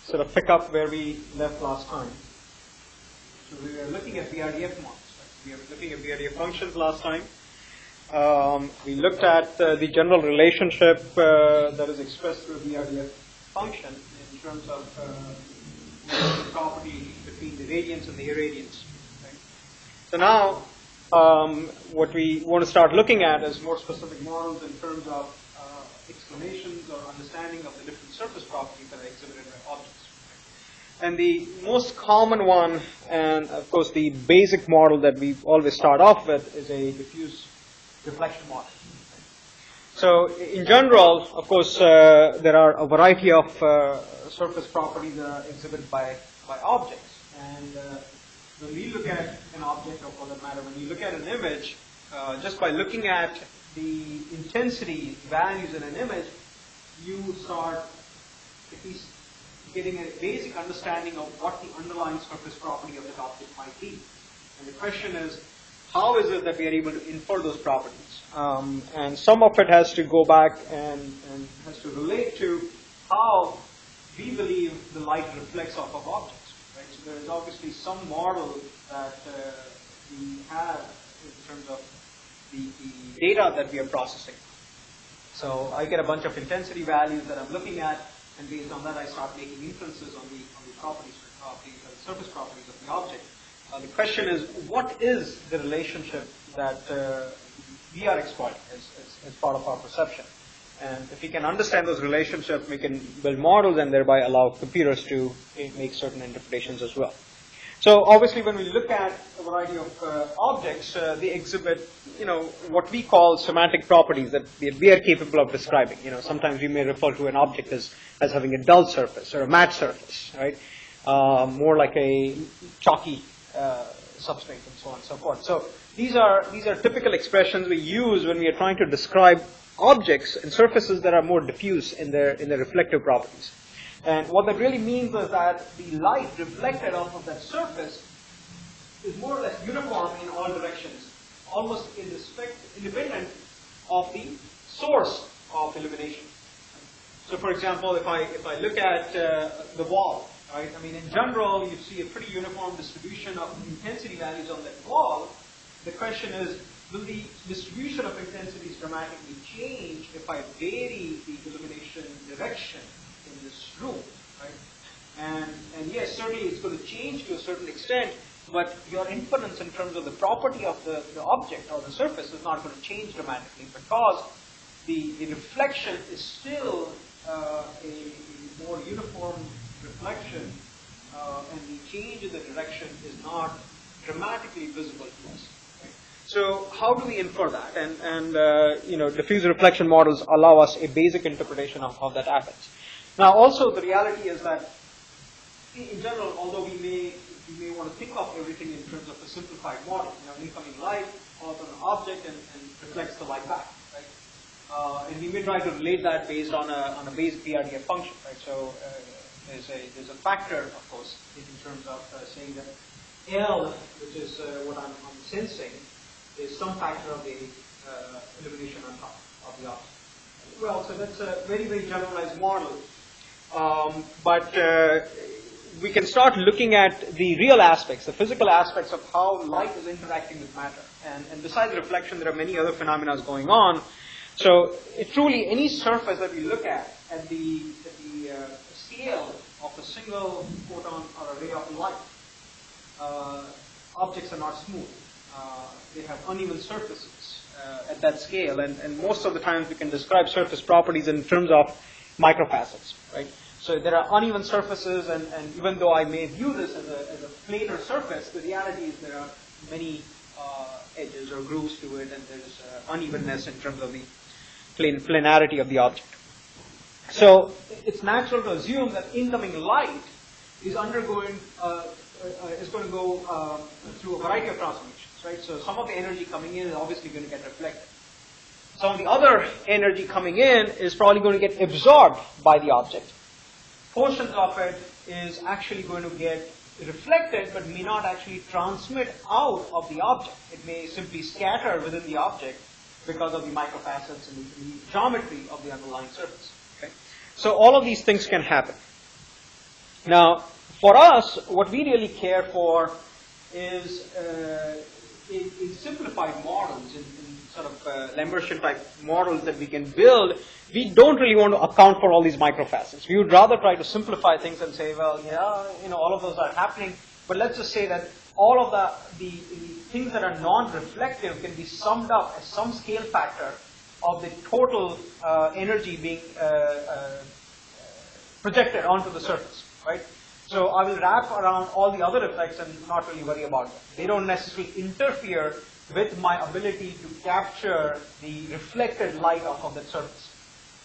sort of pick up where we left last time. So we were looking at BRDF models. Right? We were looking at BRDF functions last time. We looked at the general relationship that is expressed through a BRDF function in terms of the property between the radiance and the irradiance. Right? So now, what we want to start looking at is more specific models in terms of explanations or understanding of the different surface properties that are exhibited by objects. And the most common one, and of course the basic model that we always start off with, is a diffuse reflection model. So in general, of course, there are a variety of surface properties that are exhibited by objects. And when we look at an object, or for that matter, when you look at an image, just by looking at the intensity values in an image, you start at least getting a basic understanding of what the underlying surface property of that object might be. And the question is, how is it that we are able to infer those properties? And some of it has to go back and has to relate to how we believe the light reflects off of objects. Right? So there is obviously some model that we have in terms of the data that we are processing. So I get a bunch of intensity values that I'm looking at, and based on that I start making inferences on the properties, the surface properties of the object. The question is, what is the relationship that we are exploiting as part of our perception? And if we can understand those relationships, we can build models and thereby allow computers to make certain interpretations as well. So obviously when we look at a variety of objects, they exhibit, what we call semantic properties that we are capable of describing. Sometimes we may refer to an object as having a dull surface or a matte surface, right? More like a chalky substrate and so on and so forth. So these are typical expressions we use when we are trying to describe objects and surfaces that are more diffuse in their reflective properties. And what that really means is that the light reflected off of that surface is more or less uniform in all directions, almost independent of the source of illumination. So for example, if I look at the wall, right? I mean, in general, you see a pretty uniform distribution of intensity values on that wall. The question is, will the distribution of intensities dramatically change if I vary the illumination direction in this room, right? And yes, certainly it's going to change to a certain extent, but your inference in terms of the property of the object or the surface is not going to change dramatically because the reflection is still a more uniform reflection, and the change in the direction is not dramatically visible to us. Right? So how do we infer that? And diffuse reflection models allow us a basic interpretation of how that happens. Now also the reality is that in general, although we may want to think of everything in terms of a simplified model, incoming light falls on an object and reflects the light back, right? And we may try to relate that based on a basic BRDF function, right? So there's a factor, of course, in terms of saying that L, which is what I'm sensing, is some factor of the illumination on top of the object. Well, so that's a very, very generalized model. But we can start looking at the real aspects, the physical aspects of how light is interacting with matter. And besides reflection, there are many other phenomena going on. So truly, any surface that we look at the scale of a single photon or a ray of light, objects are not smooth. They have uneven surfaces at that scale. And most of the times we can describe surface properties in terms of microfacets, right? So there are uneven surfaces, and even though I may view this as a planar surface, the reality is there are many edges or grooves to it, and there's unevenness in terms of the planarity of the object. So it's natural to assume that incoming light is going to go through a variety of transformations, right? So some of the energy coming in is obviously going to get reflected. Some of the other energy coming in is probably going to get absorbed by the object. Portions of it is actually going to get reflected but may not actually transmit out of the object. It may simply scatter within the object because of the microfacets and the geometry of the underlying surface. Okay? So all of these things can happen. Now, for us, what we really care for is in simplified models, in sort of Lambertian type models that we can build. We don't really want to account for all these microfacets. We would rather try to simplify things and say, well, yeah, all of those are happening, but let's just say that all of the things that are non-reflective can be summed up as some scale factor of the total energy being projected onto the surface, right? So I will wrap around all the other effects and not really worry about them. They don't necessarily interfere with my ability to capture the reflected light off of that surface.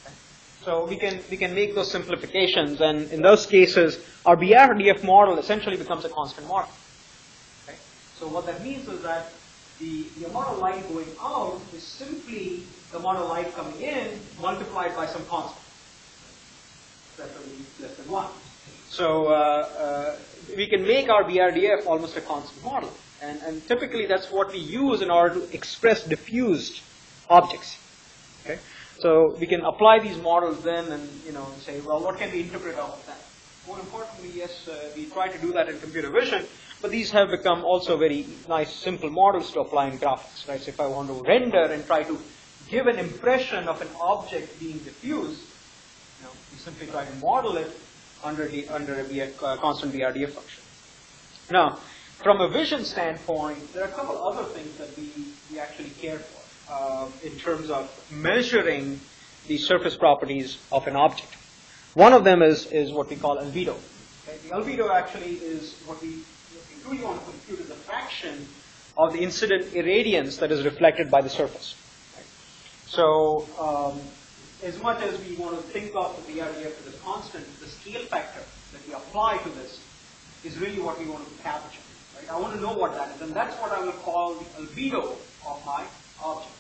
Okay? So we can make those simplifications, and in those cases, our BRDF model essentially becomes a constant model. Okay? So what that means is that the amount of light going out is simply the amount of light coming in multiplied by some constant, preferably less than 1. So we can make our BRDF almost a constant model. And typically that's what we use in order to express diffused objects. Okay? So we can apply these models then and say, well, what can we interpret out of that? More importantly, yes, we try to do that in computer vision, but these have become also very nice, simple models to apply in graphics. Right? So if I want to render and try to give an impression of an object being diffused, we simply try to model it under a constant BRDF function. Now, from a vision standpoint, there are a couple other things that we actually care for in terms of measuring the surface properties of an object. One of them is what we call albedo. Okay? The albedo actually is what we really want to compute is a fraction of the incident irradiance that is reflected by the surface. Right? So as much as we want to think of the BRDF as a constant, the scale factor that we apply to this is really what we want to capture. Right? I want to know what that is, and that's what I will call the albedo of my object.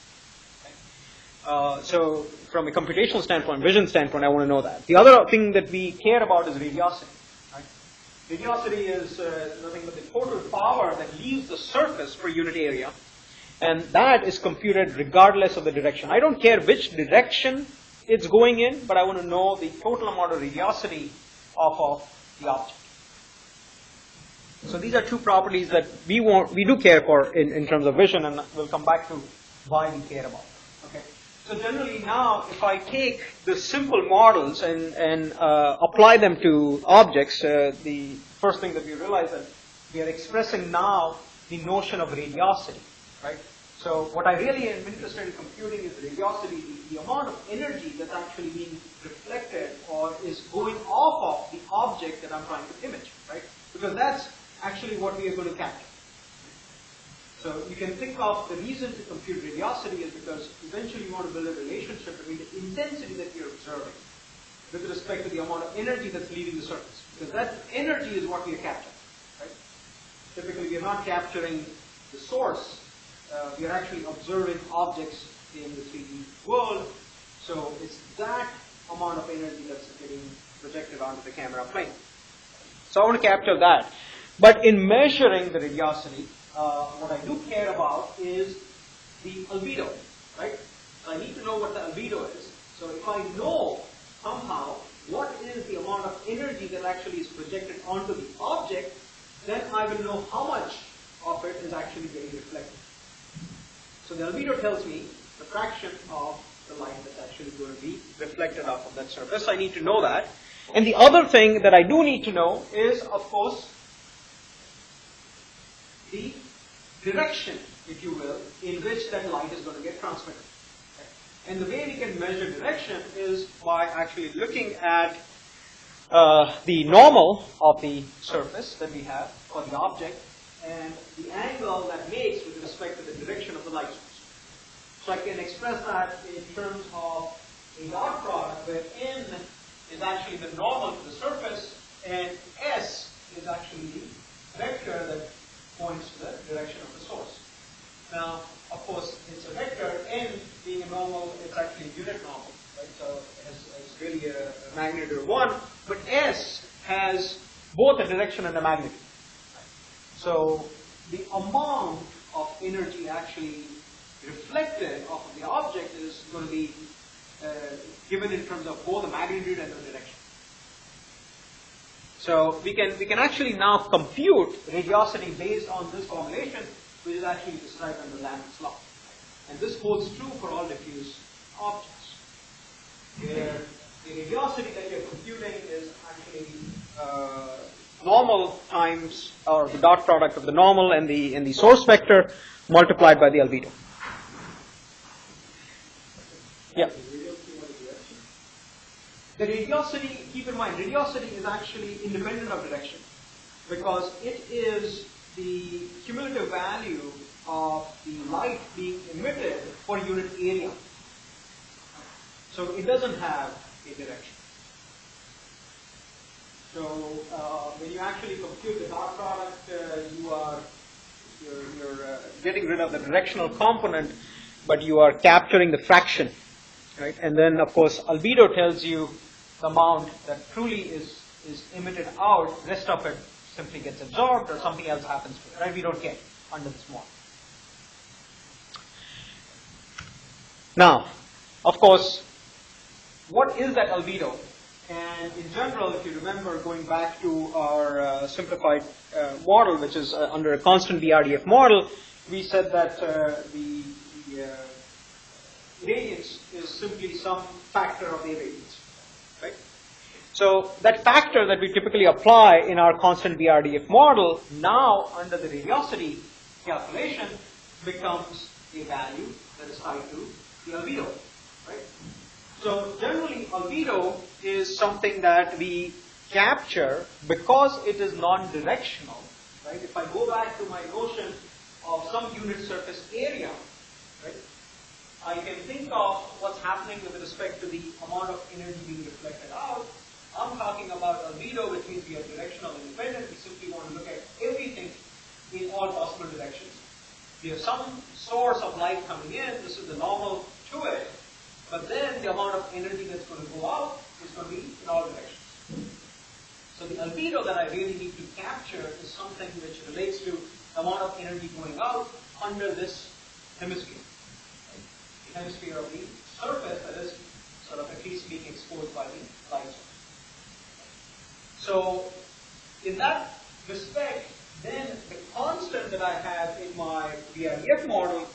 Okay? So from a computational standpoint, vision standpoint, I want to know that. The other thing that we care about is radiosity. Right? Radiosity is nothing but the total power that leaves the surface per unit area, and that is computed regardless of the direction. I don't care which direction it's going in, but I want to know the total amount of radiosity of the object. So these are two properties that we do care for in terms of vision, and we'll come back to why we care about them. Okay. So generally now, if I take the simple models and apply them to objects, the first thing that we realize that we are expressing now the notion of radiosity, right? So what I really am interested in computing is the radiosity, the amount of energy that's actually being reflected or is going off of the object that I'm trying to image, right? Because that's actually what we are going to capture. So you can think of the reason to compute radiosity is because eventually you want to build a relationship between the intensity that you're observing with respect to the amount of energy that's leaving the surface. Because that energy is what we are capturing, right? Typically we are not capturing the source. We are actually observing objects in the 3D world. So it's that amount of energy that's getting projected onto the camera plane. So I want to capture that. But in measuring the radiosity, what I do care about is the albedo, right? So I need to know what the albedo is. So if I know somehow what is the amount of energy that actually is projected onto the object, then I will know how much of it is actually getting reflected. So the albedo tells me the fraction of the light that's actually going to be reflected off of that surface. I need to know that. And the other thing that I do need to know is, of course, the direction, if you will, in which that light is going to get transmitted. Okay? And the way we can measure direction is by actually looking at the normal of the surface that we have, or the object, and the angle that makes with respect to the direction of the light source. So I can express that in terms of a dot product where n is actually the normal to the surface, and s is actually the vector that points to the direction of the source. Now, of course, it's a vector, n being a normal, it's actually a unit normal, right? So it's really a magnitude of 1, but s has both a direction and a magnitude. So the amount of energy actually reflected off of the object is going to be given in terms of both the magnitude and the direction. So we can actually now compute radiosity based on this formulation, which is actually described under Lambert's law. And this holds true for all diffuse objects, where the radiosity that you're computing is actually normal times, or the dot product of the normal and the source vector multiplied by the albedo. Yeah. The radiosity, keep in mind, radiosity is actually independent of direction, because it is the cumulative value of the light being emitted per unit area. So it doesn't have a direction. So when you actually compute the dot product, you're getting rid of the directional component, but you are capturing the fraction, right? And then, of course, albedo tells you the amount that truly is emitted out. Rest of it simply gets absorbed, or something else happens to it, right? We don't care under this model. Now, of course, what is that albedo? And in general, if you remember, going back to our simplified model, which is under a constant BRDF model, we said that the radiance is simply some factor of the radiance, right? So that factor that we typically apply in our constant BRDF model, now under the radiosity calculation, becomes a value that is tied to the albedo, right? So generally, albedo is something that we capture because it is non-directional, right? If I go back to my notion of some unit surface area, right, I can think of what's happening with respect to the amount of energy being reflected out. I'm talking about albedo, which means we are directional independent. We simply want to look at everything in all possible directions. We have some source of light coming in. This is the normal to it. But then the amount of energy that's going to go out is going to be in all directions. So the albedo that I really need to capture is something which relates to the amount of energy going out under this hemisphere. Right? The hemisphere of the surface that is sort of at least being exposed by the light source. So in that respect, then the constant that I have in my BRDF model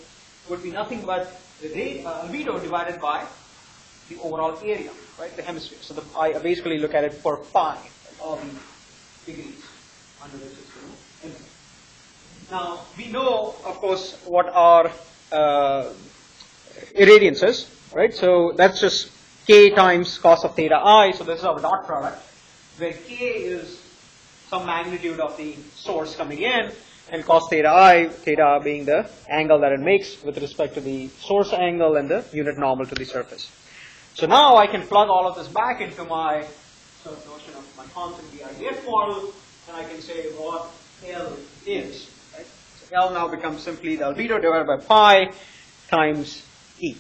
would be nothing but the albedo divided by the overall area, right, the hemisphere. So I basically look at it for pi, right, all the degrees under which it's going to emit. Now, we know, of course, what our irradiance is, right? So that's just k times cos of theta I. So this is our dot product, where k is some magnitude of the source coming in, and cos theta I, theta being the angle that it makes with respect to the source angle and the unit normal to the surface. So now I can plug all of this back into my sort of notion of my constant BRDF model, and I can say what L is. Right? So L now becomes simply the albedo divided by pi times E.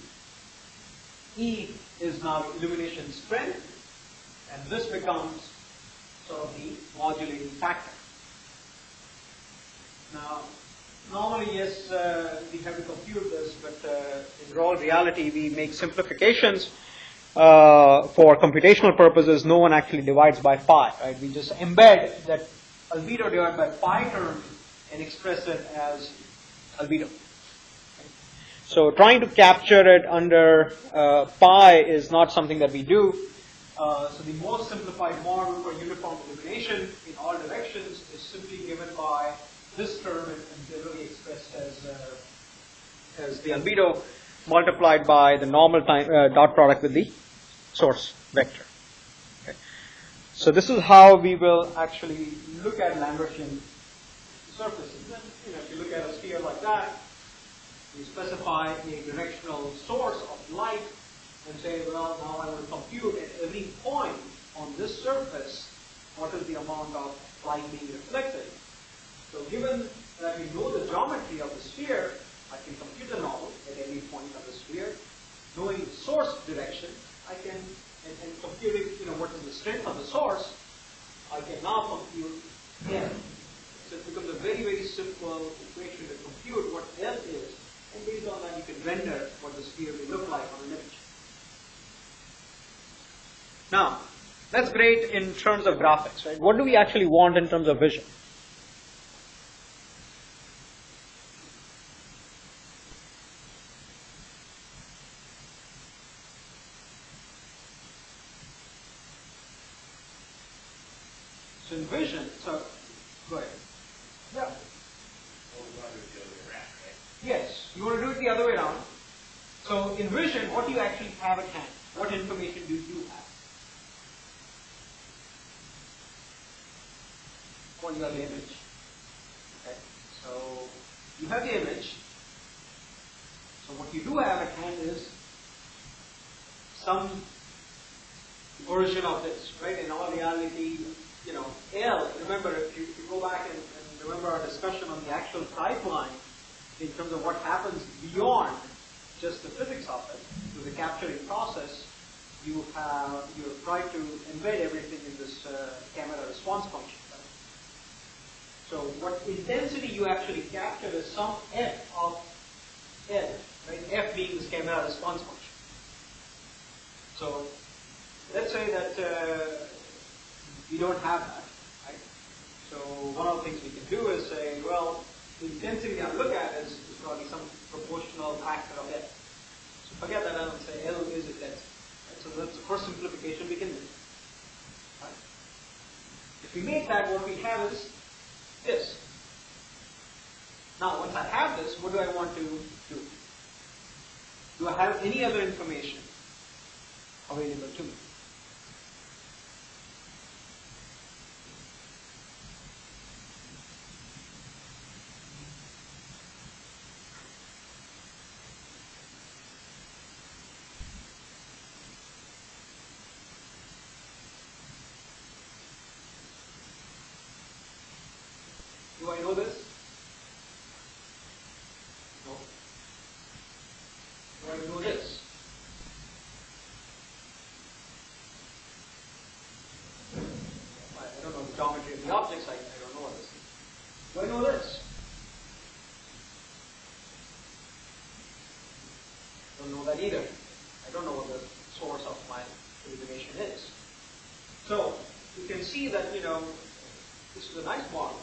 E is now illumination strength, and this becomes sort of the modulating factor. Now, normally, yes, we have to compute this, but in raw reality, we make simplifications. For computational purposes, no one actually divides by pi, right? We just embed that albedo divided by pi term and express it as albedo. Right? So trying to capture it under pi is not something that we do. So the most simplified model for uniform illumination in all directions is simply given by this term and generally expressed as the albedo multiplied by the normal time dot product with the source vector. Okay. So this is how we will actually look at Lambertian surfaces. Then, if you look at a sphere like that, you specify a directional source of light and say, well, now I want to compute at every point on this surface what is the amount of light being reflected. So given that we know the geometry of the sphere, I can compute the normal at every point of the sphere. Knowing the source direction, I can, and computing, what is the strength of the source, I can now compute L. So it becomes a very, very simple equation to compute what L is, and based on that you can render what the sphere will look like on an image. Now, That's great in terms of graphics, right? What do we actually want in terms of vision? So in vision, so go ahead. Yeah. Yes, you want to do it the other way around. So in vision, what do you actually have at hand? What information do you have? Well, you have the image. Okay. So you have the image. So what you do have at hand is some version of this, right? In all reality, you know, L, remember, if you go back and remember our discussion on the actual pipeline in terms of what happens beyond just the physics of it, to the capturing process, you try to embed everything in this camera response function. Right? So what intensity you actually capture is some f of L, right? F being this camera response function. So let's say that we don't have that, right? So one of the things we can do is say, well, the intensity I look at is probably some proportional factor of L. So forget that L and say L is intensity. Right? So that's the first simplification we can do. Right? If we make that, what we have is this. Now, once I have this, what do I want to do? Do I have any other information available to me? Do I know this? No. Do I know this? I don't know the geometry of the objects, I don't know what this is. Do I know this? I don't know that either. I don't know what the source of my information is. So you can see that, you know, this is a nice model,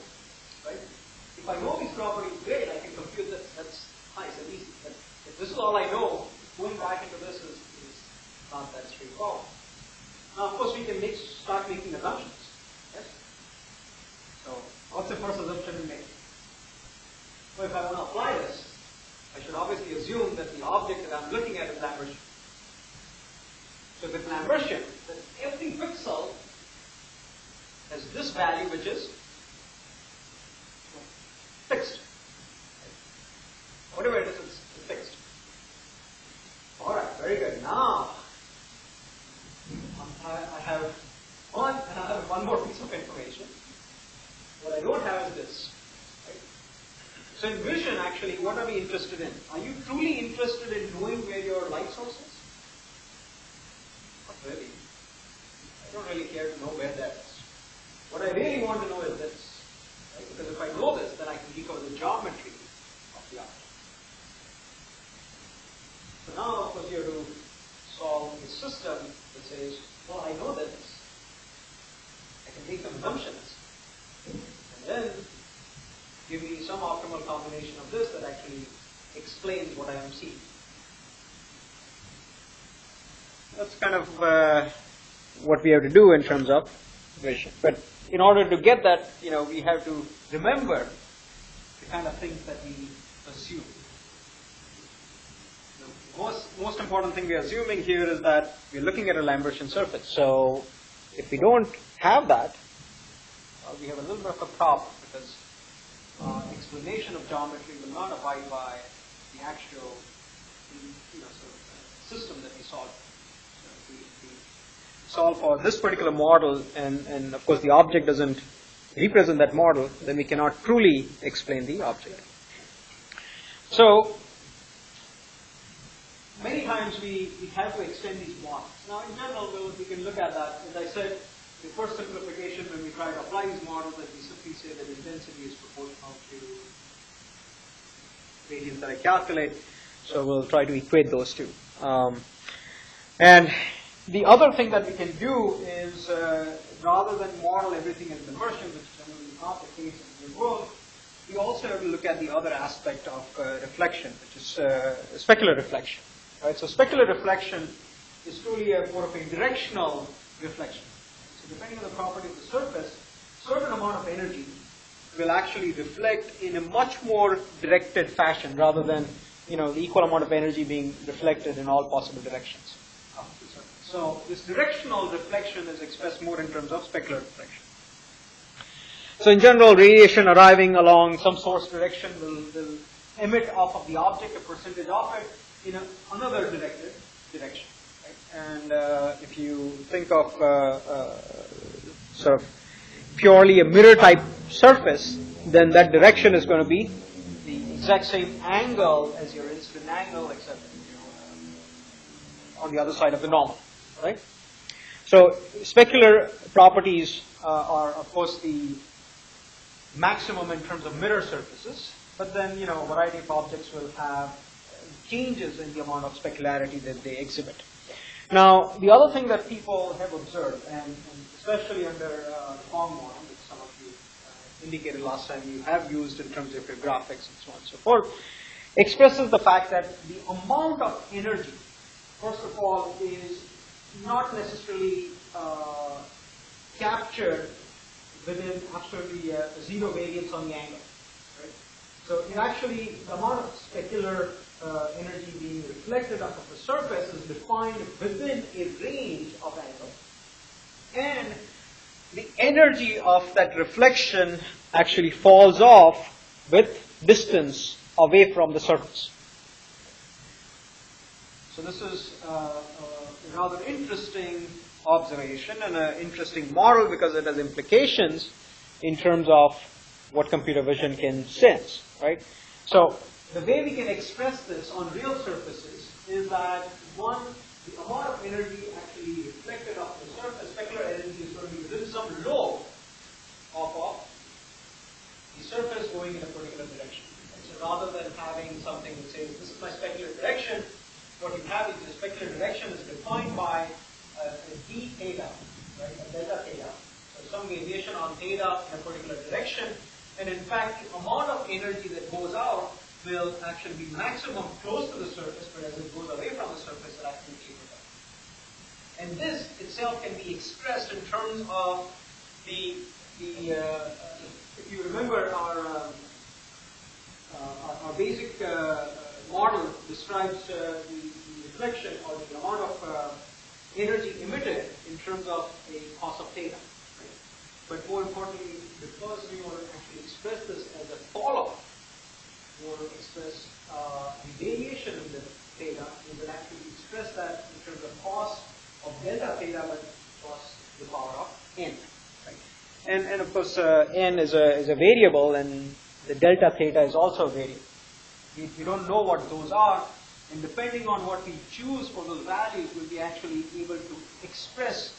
right? If I know these properties great, I can compute this. That's nice and easy. But if this is all I know, going back into this is not that straightforward. Now, of course, we can start making assumptions. Yes? So, what's the first assumption we make? Well, if I want to apply this, I should obviously assume that the object that I'm looking at is Lambert. So, if it's Lambertian, then every pixel has this value, which is fixed. Whatever it is, it's fixed. All right, very good. Now, I have one more piece of information. What I don't have is this. Right? So in vision, actually, what are we interested in? Are you truly interested in knowing where your light source is? Not really. I don't really care to know where that is. What I really want to know is this. Right? Because if I know this, then I can recover the geometry of the object. So now, of course, you have to solve a system that says, well, I know this. I can make some assumptions. And then give me some optimal combination of this that actually explains what I am seeing. That's kind of what we have to do in terms of vision. But in order to get that, you know, we have to remember the kind of things that we assume. The most important thing we are assuming here is that we're looking at a Lambertian surface. So if we don't have that, we have a little bit of a problem because explanation of geometry will not abide by the actual, sort of system that we solve. We solve for this particular model, and of course the object doesn't represent that model, then we cannot truly explain the object. So many times we have to extend these models. Now in general, we can look at that. As I said, the first simplification when we try to apply these models, that we simply say that intensity is proportional to radians that I calculate. So we'll try to equate those two. And the other thing that we can do is, rather than model everything as an immersion, which is generally not the case in the real world, we also have to look at the other aspect of reflection, which is specular reflection. Right? So specular reflection is truly more of a directional reflection. So depending on the property of the surface, a certain amount of energy will actually reflect in a much more directed fashion rather than the equal amount of energy being reflected in all possible directions. So this directional reflection is expressed more in terms of specular reflection. So in general, radiation arriving along some source direction will emit off of the object a percentage of it in another directed direction. Right? And if you think of sort of purely a mirror type surface, then that direction is going to be the exact same angle as your incident angle, except on the other side of the normal. Right? So specular properties are, of course, the maximum in terms of mirror surfaces, but then a variety of objects will have changes in the amount of specularity that they exhibit. Now, the other thing that people have observed, and especially under the Phong model, which some of you indicated last time you have used in terms of your graphics and so on and so forth, expresses the fact that the amount of energy, first of all, is not necessarily captured within absolutely zero variance on the angle. Right? So it actually, the amount of specular energy being reflected off of the surface is defined within a range of angles. And the energy of that reflection actually falls off with distance away from the surface. So this is a rather interesting observation and an interesting model because it has implications in terms of what computer vision can sense, right? So the way we can express this on real surfaces is that one, the amount of energy actually reflected off the surface, specular energy is going to be within some lobe of the surface going in a particular direction. And so rather than having something that says this is my specular direction, what you have is the specular direction is defined by a d theta, right, a delta theta. So some variation on theta in a particular direction, and in fact the amount of energy that goes out will actually be maximum close to the surface, but as it goes away from the surface, it actually tapers off. And this itself can be expressed in terms of the if you remember our basic model describes the reflection or the amount of energy emitted in terms of a cos of theta. Right? But more importantly, because we want to actually express this as a falloff, we want to express the variation in the theta, we will actually express that in terms of cos of delta theta, but cos to the power of n. Right? And of course, n is a variable, and the delta theta is also a variable. We don't know what those are, and depending on what we choose for those values, we'll be actually able to express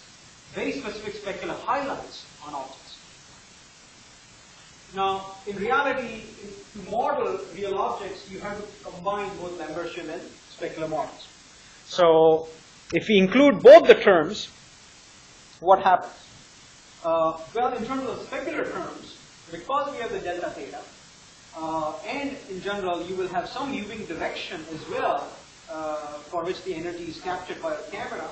very specific specular highlights on objects. Now, in reality, to model real objects, you have to combine both Lambertian and specular models. So, if we include both the terms, what happens? Well, in terms of specular terms, because we have the delta theta, and in general, you will have some moving direction as well, for which the energy is captured by the camera.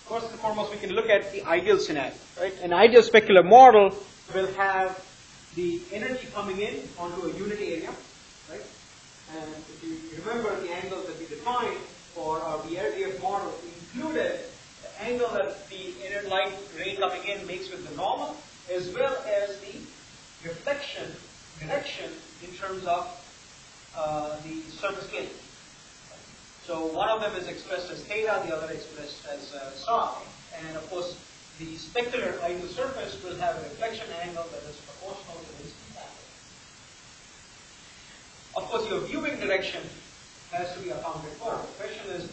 First and foremost, we can look at the ideal scenario. Right? An ideal specular model will have the energy coming in onto a unit area, right? And if you remember the angles that we defined for our LECTURE3b model, we included the angle that the inner light ray coming in makes with the normal, as well as the reflection direction in terms of the surface plane. So one of them is expressed as theta, the other expressed as psi. And of course, the specular ideal surface will have a reflection angle that is proportional to the incident angle. Of course, your viewing direction has to be accounted for. The question is,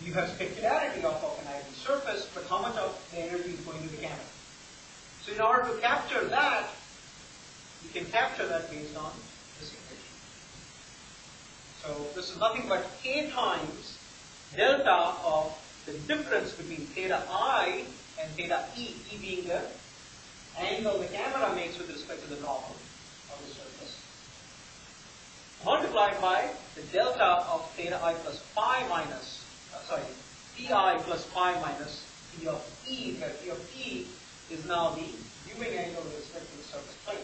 you have specularity of an ideal surface, but how much of the energy is going to the camera? So in order to capture that, you can capture that based on this equation. So this is nothing but k times delta of the difference between theta I and theta E, E being the angle the camera makes with respect to the normal of the surface, multiplied by the delta of theta I plus pi minus, Pi plus pi minus P of E, where P of E is now the viewing angle with respect to the surface plane.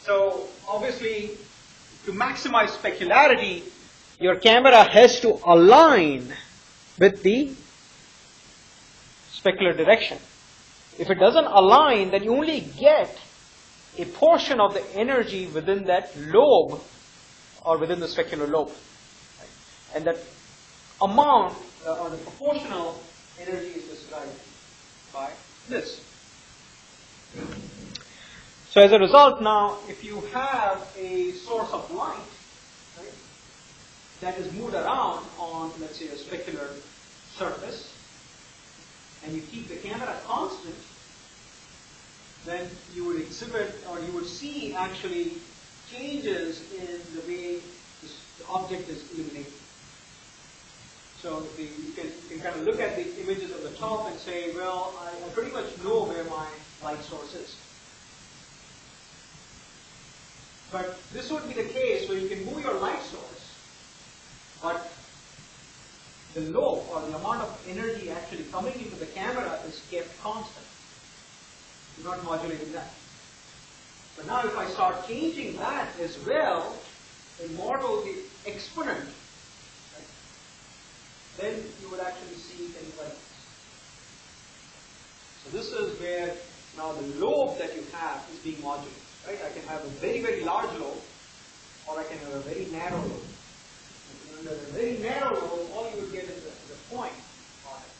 So obviously, to maximize specularity, your camera has to align with the specular direction. If it doesn't align, then you only get a portion of the energy within that lobe or within the specular lobe. And that amount or the proportional energy is described by this. So as a result now, if you have a source of light, right, that is moved around on, let's say, a specular surface, and you keep the camera constant, then you would exhibit, or you would see actually changes in the way the object is illuminated. So you can kind of look at the images of the top and say, well, I pretty much know where my light source is. But this would be the case where you can move your light source, but the lobe or the amount of energy actually coming into the camera is kept constant. You're not modulating that. But now if I start changing that as well, the model, the exponent, right, then you would actually see things like this. So this is where now the lobe that you have is being modulated. Right? I can have a very, very large lobe, or I can have a very narrow lobe. Under a very narrow lobe, all you would get is a point on it.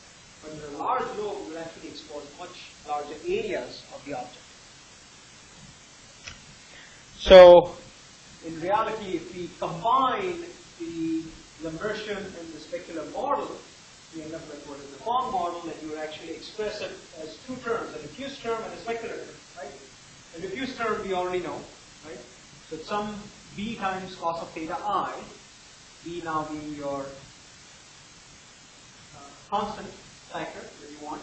But in a large lobe, you will actually expose much larger areas of the object. So, in reality, if we combine the Lambertian and the specular model, we end up with what is the Phong model, and you would actually express it as two terms, a diffuse term and a specular term, right? The diffuse term we already know, right? So it's some b times cos of theta I, b now being your constant factor that you want,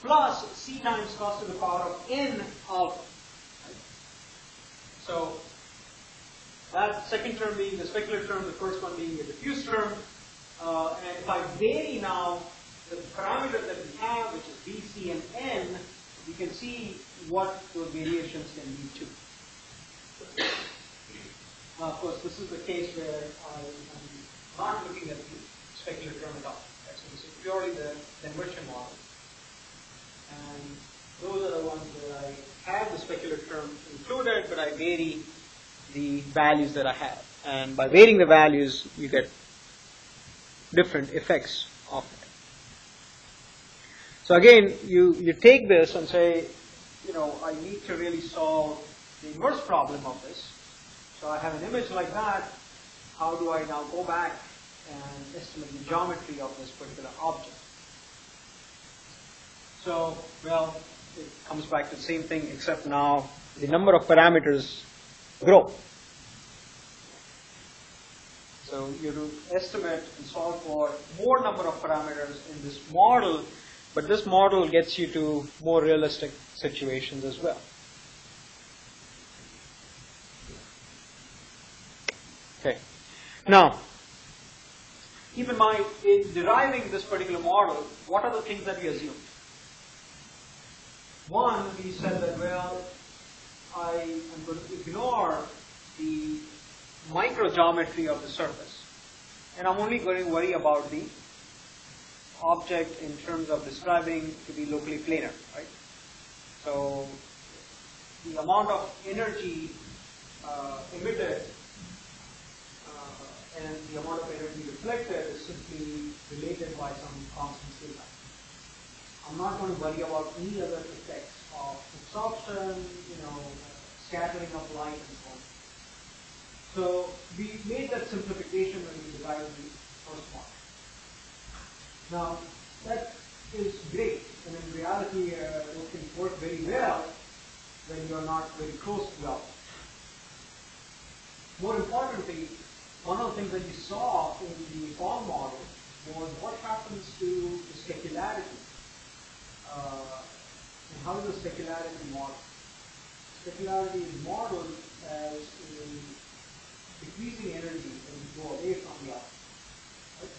plus c times cos to the power of n alpha. Right? So that second term being the specular term, the first one being the diffuse term. And if I vary now the parameter that we have, which is b, c, and n, you can see what those variations can lead to. Of course, this is the case where I'm not looking at the specular term at all. Right? So this is purely the Lambertian model. And those are the ones where I have the specular term included, but I vary the values that I have. And by varying the values, you get different effects of it. So again, you take this and say, I need to really solve the inverse problem of this. So I have an image like that. How do I now go back and estimate the geometry of this particular object? So, well, it comes back to the same thing, except now the number of parameters grow. So you have to estimate and solve for more number of parameters in this model, but this model gets you to more realistic situations as well. Okay. Now, keep in mind, in deriving this particular model, what are the things that we assumed? One, we said that, well, I am going to ignore the microgeometry of the surface, and I'm only going to worry about the object in terms of describing to be locally planar, right? So the amount of energy emitted and the amount of energy reflected is simply related by some constant theta. I'm not going to worry about any other effects of absorption, scattering of light and so on. So we made that simplification when we derived the first model. Now, that is great, and in reality, it can work very well when you're not very close to the object. More importantly, one of the things that you saw in the Phong model was what happens to the specularity, and how is the specularity modeled? Specularity is modeled as a decreasing energy as you go away from the object, right?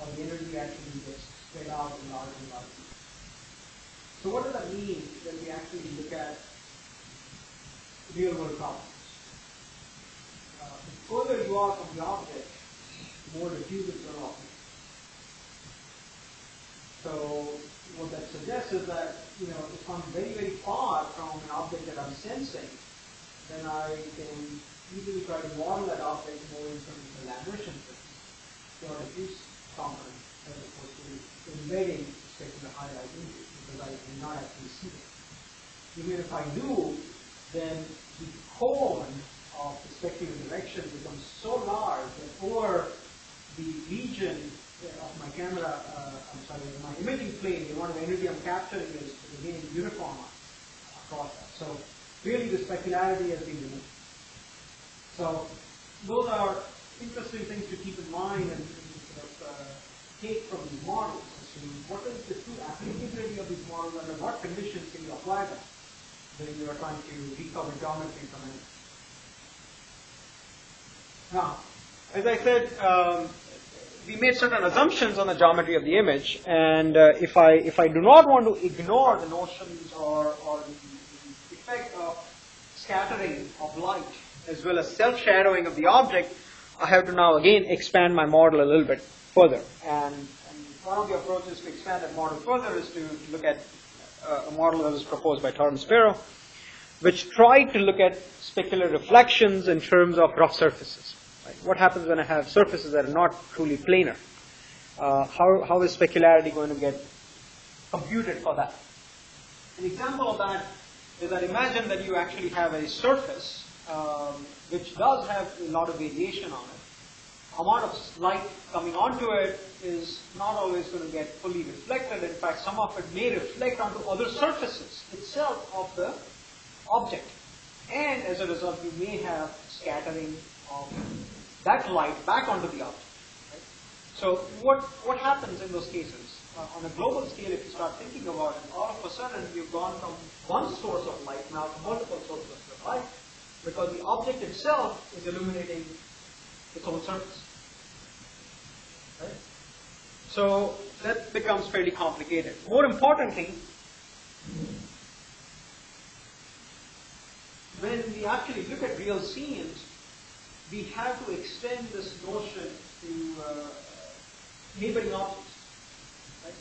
Or the energy actually gets spread out in large and large pieces. So what does that mean when we actually look at real world problems? The further you are from the object, the more diffuse it's going to appear. So what that suggests is that, if I'm very, very far from an object that I'm sensing, then I can easily try to model that object more in terms of the Lagrangian pure diffuse component as opposed to embedding specular highlight into it, because I cannot actually see it. Even if I do, then the cone of the specular direction becomes so large that over the region of my camera, my imaging plane, the amount of energy I'm capturing is remaining uniform across that. So really the specularity has been removed. So those are interesting things to keep in mind and sort of take from these models as to what is the true applicability of these models, under what conditions can you apply them when you are trying to recover geometry from it. Now, as I said, we made certain assumptions on the geometry of the image, and if I do not want to ignore the notions or the effect of scattering of light as well as self-shadowing of the object, I have to now again expand my model a little bit further. And one of the approaches to expand that model further is to look at a model that was proposed by Torrance Sparrow, which tried to look at specular reflections in terms of rough surfaces. Right? What happens when I have surfaces that are not truly planar? How is specularity going to get computed for that? An example of that is that imagine that you actually have a surface which does have a lot of variation on it. Amount of light coming onto it is not always going to get fully reflected. In fact, some of it may reflect onto other surfaces itself of the object. And as a result, you may have scattering of that light back onto the object. Right? So what happens in those cases? On a global scale, if you start thinking about it, all of a sudden you've gone from one source of light now to multiple sources of light, because the object itself is illuminating its own surface. Right? So that becomes fairly complicated. More importantly, when we actually look at real scenes, we have to extend this notion to neighboring objects. Right?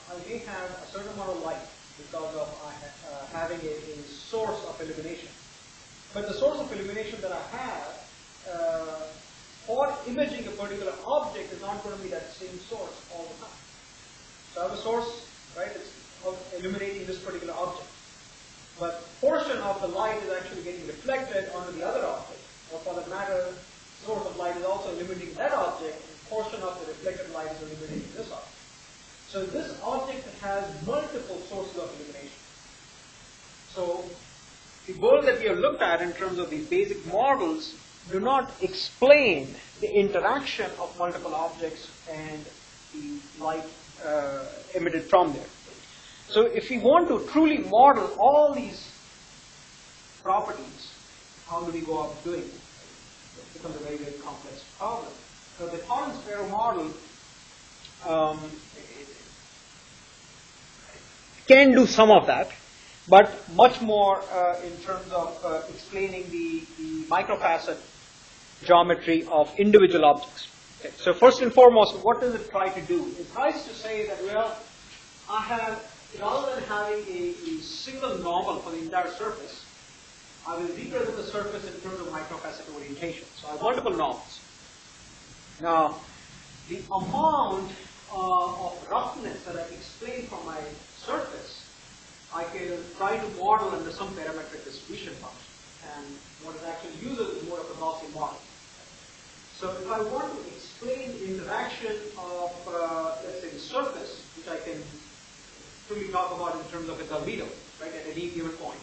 I may have a certain amount of light because of having a source of illumination. But the source of illumination that I have for imaging a particular object is not going to be that same source all the time. So I have a source, right, it's illuminating this particular object. But portion of the light is actually getting reflected onto the other object. Or for that matter, source of light is also illuminating that object, and portion of the reflected light is illuminating this object. So this object has multiple sources of illumination. So the goal that we have looked at in terms of these basic models do not explain the interaction of multiple objects and the light emitted from there. So if we want to truly model all these properties, how do we go about doing it? It becomes a very, very complex problem. So the Torrance Sparrow model can do some of that, but much more in terms of explaining the microfacet geometry of individual objects. Okay. So first and foremost, what does it try to do? It tries to say that, well, I have, rather than having a single normal for the entire surface, I will represent the surface in terms of microfacet orientation. So I have multiple normals. Now, the amount of roughness that I explain from my surface, I can try to model under some parametric distribution function. And what it actually uses is more of a Gaussian model. So if I want to explain the interaction of, let's say, the surface, which I can truly talk about in terms of its albedo, right, at any given point,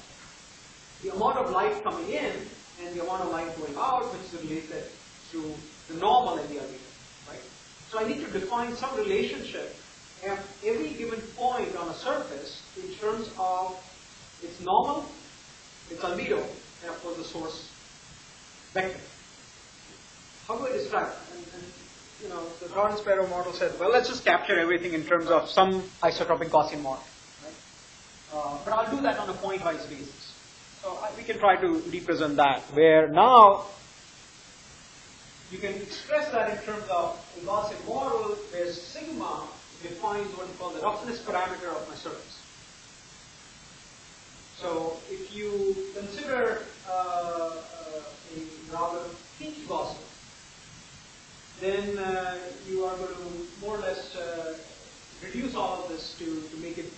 the amount of light coming in and the amount of light going out, which is related to the normal in the albedo, right? So I need to define some relationship at every given point on a surface in terms of its normal, its albedo, and of course the source vector. How do I describe it? And the Gordon-Sparrow model says, well, let's just capture everything in terms of some isotropic Gaussian model. Right? But I'll do that on a point-wise basis. So we can try to represent that, where now you can express that in terms of a Gaussian model where sigma defines what you call the roughness parameter of my surface. So if you consider a rather peak Gaussian, then you are going to more or less reduce all of this to make it a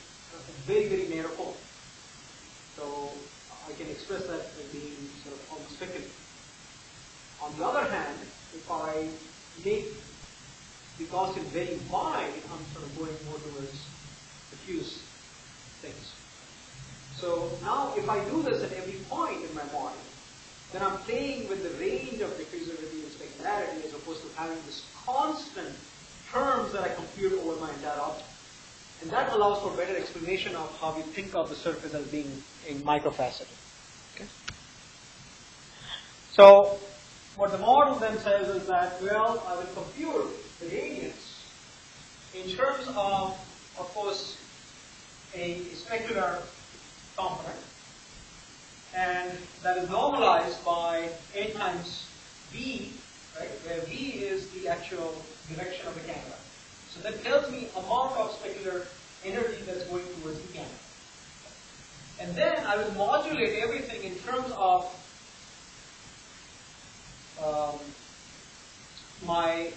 very, very narrow cone. So I can express that as being sort of almost speculative. On the other hand, if I make the Gaussian very wide, I'm sort of going more towards diffuse things. So now if I do this at every point in my model, then I'm playing with the range of diffusivity and specularity as opposed to having this constant terms that I compute over my entire object. And that allows for better explanation of how we think of the surface as being a microfaceted. Okay? So what the model then says is that, well, I will compute the radiance in terms of course, a specular component, and that is normalized by n times v, right, where v is the actual direction of the camera. So that tells me amount of specular energy that's going towards the camera. And then I will modulate everything in terms of my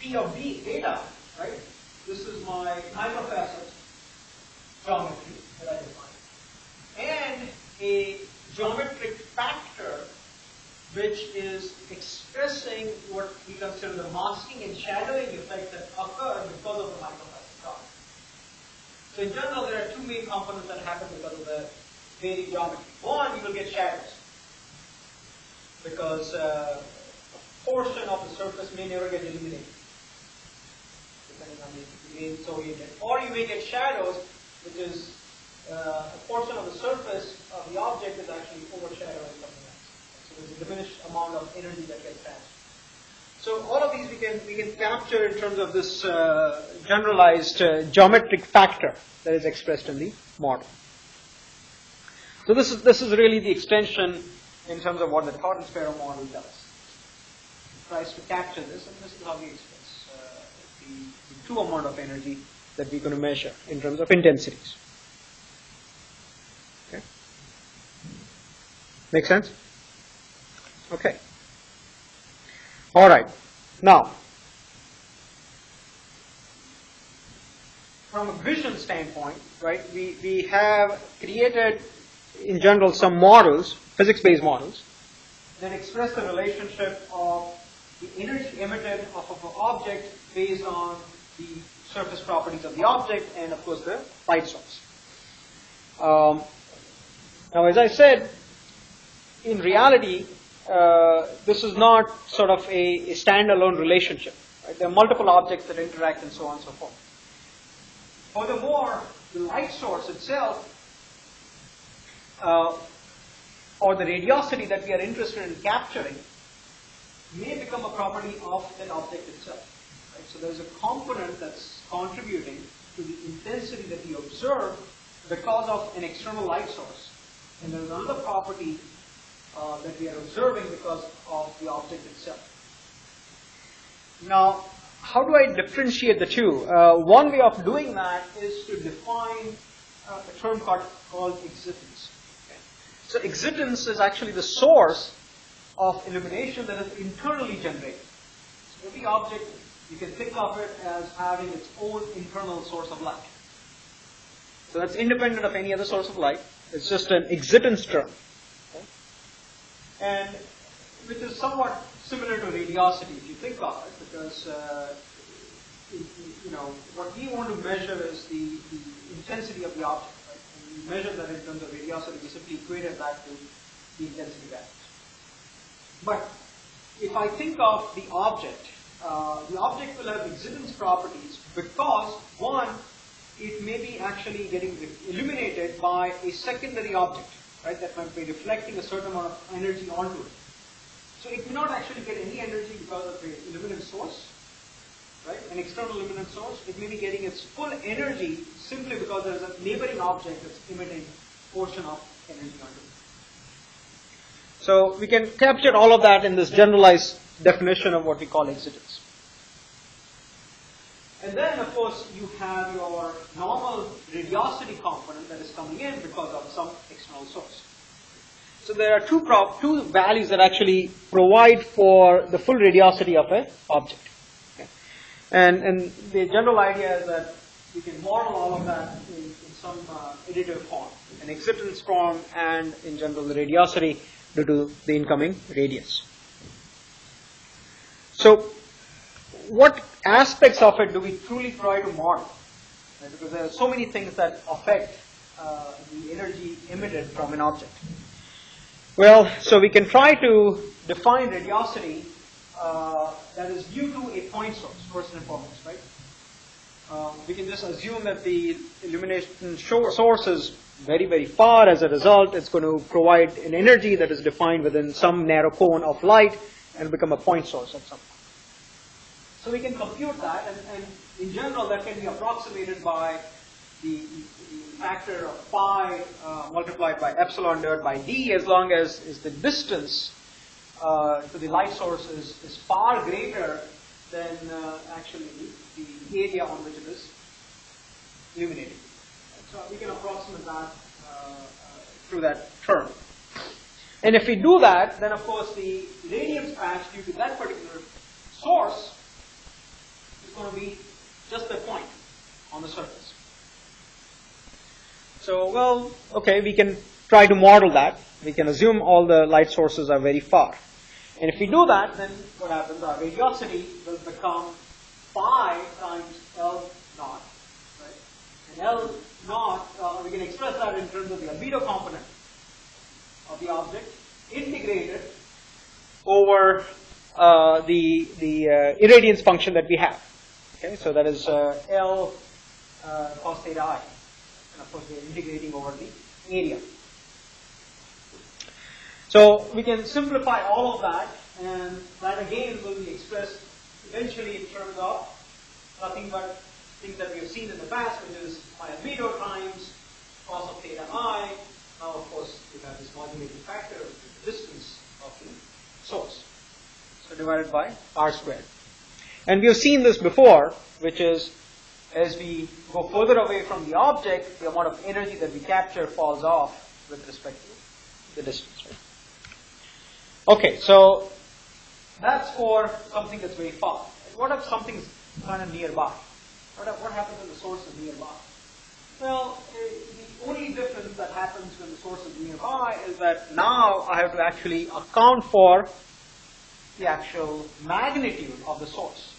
P of D data, right? This is my microfacet geometry that I define. And a geometric factor which is expressing what we consider the masking and shadowing effect that occur because of the microfacet geometry. So in general, there are two main components that happen because of the varied geometry. One, you will get shadows, because a portion of the surface may never get illuminated, depending on the way it's oriented. Or you may get shadows, which is a portion of the surface of the object is actually overshadowing something else. So there's a diminished amount of energy that gets transferred. So all of these we can capture in terms of this generalized geometric factor that is expressed in the model. So this is really the extension in terms of what the Gordon-Sparrow model does. It tries to capture this, and this is how we express the true amount of energy that we're going to measure in terms of intensities. Okay? Make sense? Okay. All right. Now, from a vision standpoint, right, we have created, in general, some models, physics-based models, that express the relationship of the energy emitted off of an object based on the surface properties of the object and, of course, the light source. Now, as I said, in reality, this is not sort of a standalone relationship. Right? There are multiple objects that interact and so on and so forth. Furthermore, the light source itself, or the radiosity that we are interested in capturing, may become a property of that object itself. Right? So there's a component that's contributing to the intensity that we observe because of an external light source. And there's another property that we are observing because of the object itself. Now, how do I differentiate the two? One way of doing that is to define a term called exitance. Okay. So exitance is actually the source of illumination that is internally generated. So every object, you can think of it as having its own internal source of light. So that's independent of any other source of light. It's just an exitance term. Okay. And which is somewhat similar to radiosity, if you think of it, because what we want to measure is the intensity of the object, right? And we measure that in terms of radiosity. We simply equate it back to the intensity values. But if I think of the object will have exitance properties because, one, it may be actually getting illuminated by a secondary object, right, that might be reflecting a certain amount of energy onto it. So it may not actually get any energy because of the illuminant source, right, an external illuminant source. It may be getting its full energy simply because there is a neighboring object that's emitting a portion of energy onto it. So we can capture all of that in this generalized definition of what we call exitance. And then, of course, you have your normal radiosity component that is coming in because of some external source. So there are two values that actually provide for the full radiosity of an object. Okay. And the general idea is that you can model all of that in some additive form, an exitance form, and in general the radiosity due to the incoming radius. So what aspects of it do we truly try to model? Right? Because there are so many things that affect the energy emitted from an object. Well, so we can try to define radiosity that is due to a point source, first and foremost, right? We can just assume that the illumination source is very, very far. As a result, it's going to provide an energy that is defined within some narrow cone of light and become a point source at some point. So we can compute that, and in general, that can be approximated by the factor of pi multiplied by epsilon divided by d, as long as the distance to the light source is far greater than actually the area on which it is illuminating. So we can approximate that through that term. And if we do that, then of course the radiance patch due to that particular source is going to be just a point on the surface. So, well, okay, we can try to model that. We can assume all the light sources are very far. And if we do that, then what happens? Our radiosity will become pi times L naught. Right? And L naught, we can express that in terms of the albedo component of the object, integrated over the irradiance function that we have. Okay, so that is L cos theta I. And of course, we are integrating over the area. So we can simplify all of that, and that again will be expressed eventually in terms of nothing but things that we have seen in the past, which is pi albedo times cos of theta I. Now, of course, we have this modulating factor, which is the distance of the source. So divided by r squared. And we have seen this before, which is as we go further away from the object, the amount of energy that we capture falls off with respect to the distance. Right? Okay, so that's for something that's very far. And what if something's kind of nearby? What happens when the source is nearby? Well, the only difference that happens when the source is nearby is that now I have to actually account for the actual magnitude of the source.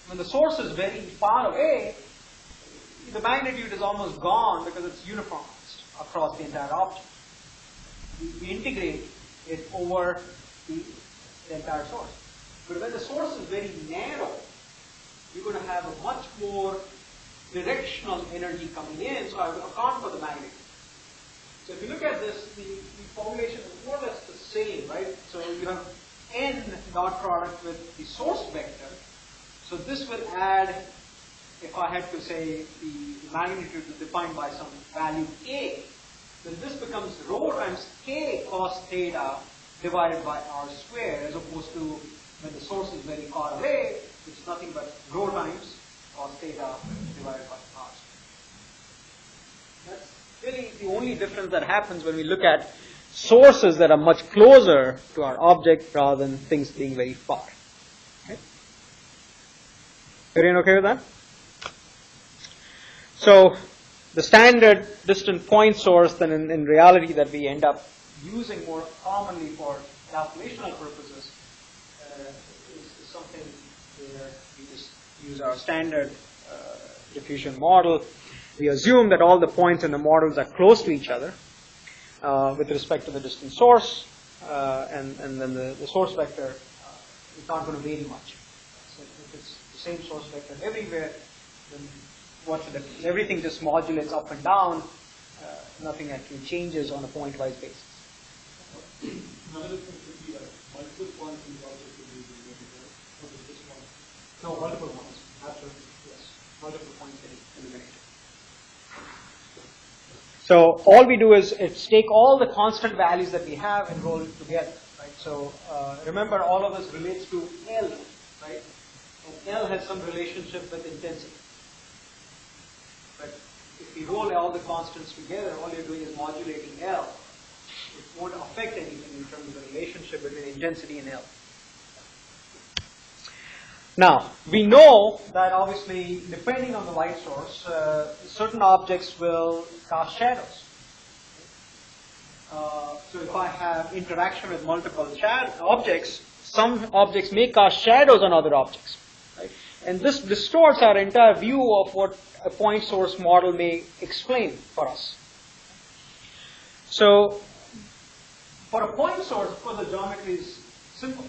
When the source is very far away, the magnitude is almost gone because it's uniformized across the entire object. We integrate it over the entire source. But when the source is very narrow, you're going to have a much more directional energy coming in, so I will account for the magnitude. So if you look at this, the formulation is more or less the same, right? So you have n dot product with the source vector. So this will add, if I had to say the magnitude is defined by some value k, then this becomes rho times k cos theta divided by r squared, as opposed to when the source is very far away, it's nothing but rho times cos theta divided by r squared. That's really the only difference that happens when we look at sources that are much closer to our object rather than things being very far. Okay? Everyone okay with that? So the standard distant point source then in reality that we end up using more commonly for calculational purposes is something where we just use our standard diffusion model. We assume that all the points in the models are close to each other with respect to the distant source, and then the source vector it's not going to vary much. So if it's the same source vector everywhere, then what should it be? Everything just modulates up and down. Nothing actually changes on a point-wise basis. Another thing could be like multiple points in the object could be eliminated, or just one? No, multiple points. Absolutely, yes. Multiple points getting eliminated. So all we do is take all the constant values that we have and roll it together, right? So remember, all of this relates to L, right? And L has some relationship with intensity. But if we roll all the constants together, all you're doing is modulating L. It won't affect anything in terms of the relationship between intensity and L. Now, we know that obviously, depending on the light source, certain objects will cast shadows. So if I have interaction with multiple objects, some objects may cast shadows on other objects. Right? And this distorts our entire view of what a point source model may explain for us. So, for a point source, of course, the geometry is simple.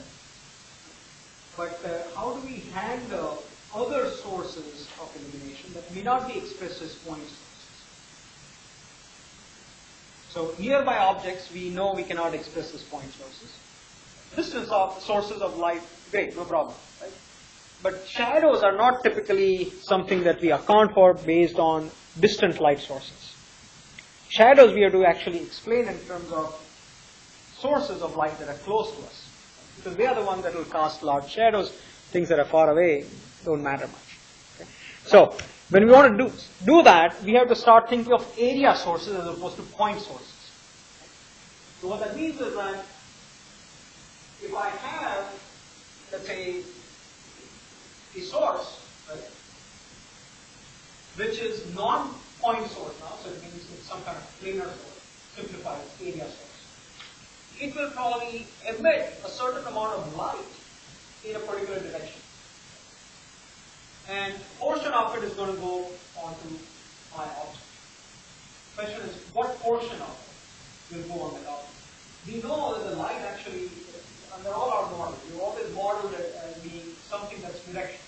But how do we handle other sources of illumination that may not be expressed as point sources? So nearby objects, we know we cannot express as point sources. Distant sources of light, great, no problem. Right? But shadows are not typically something that we account for based on distant light sources. Shadows we have to actually explain in terms of sources of light that are close to us. Because they are the ones that will cast large shadows. Things that are far away don't matter much. Okay? So, when we want to do that, we have to start thinking of area sources as opposed to point sources. So what that means is that if I have, let's say, a source, right, which is non-point source now, so it means it's some kind of planar source, simplified area source. It will probably emit a certain amount of light in a particular direction. And a portion of it is going to go onto my object. The question is, what portion of it will go on that object? We know that the light actually, under all our models, we always modeled it as being something that's directional.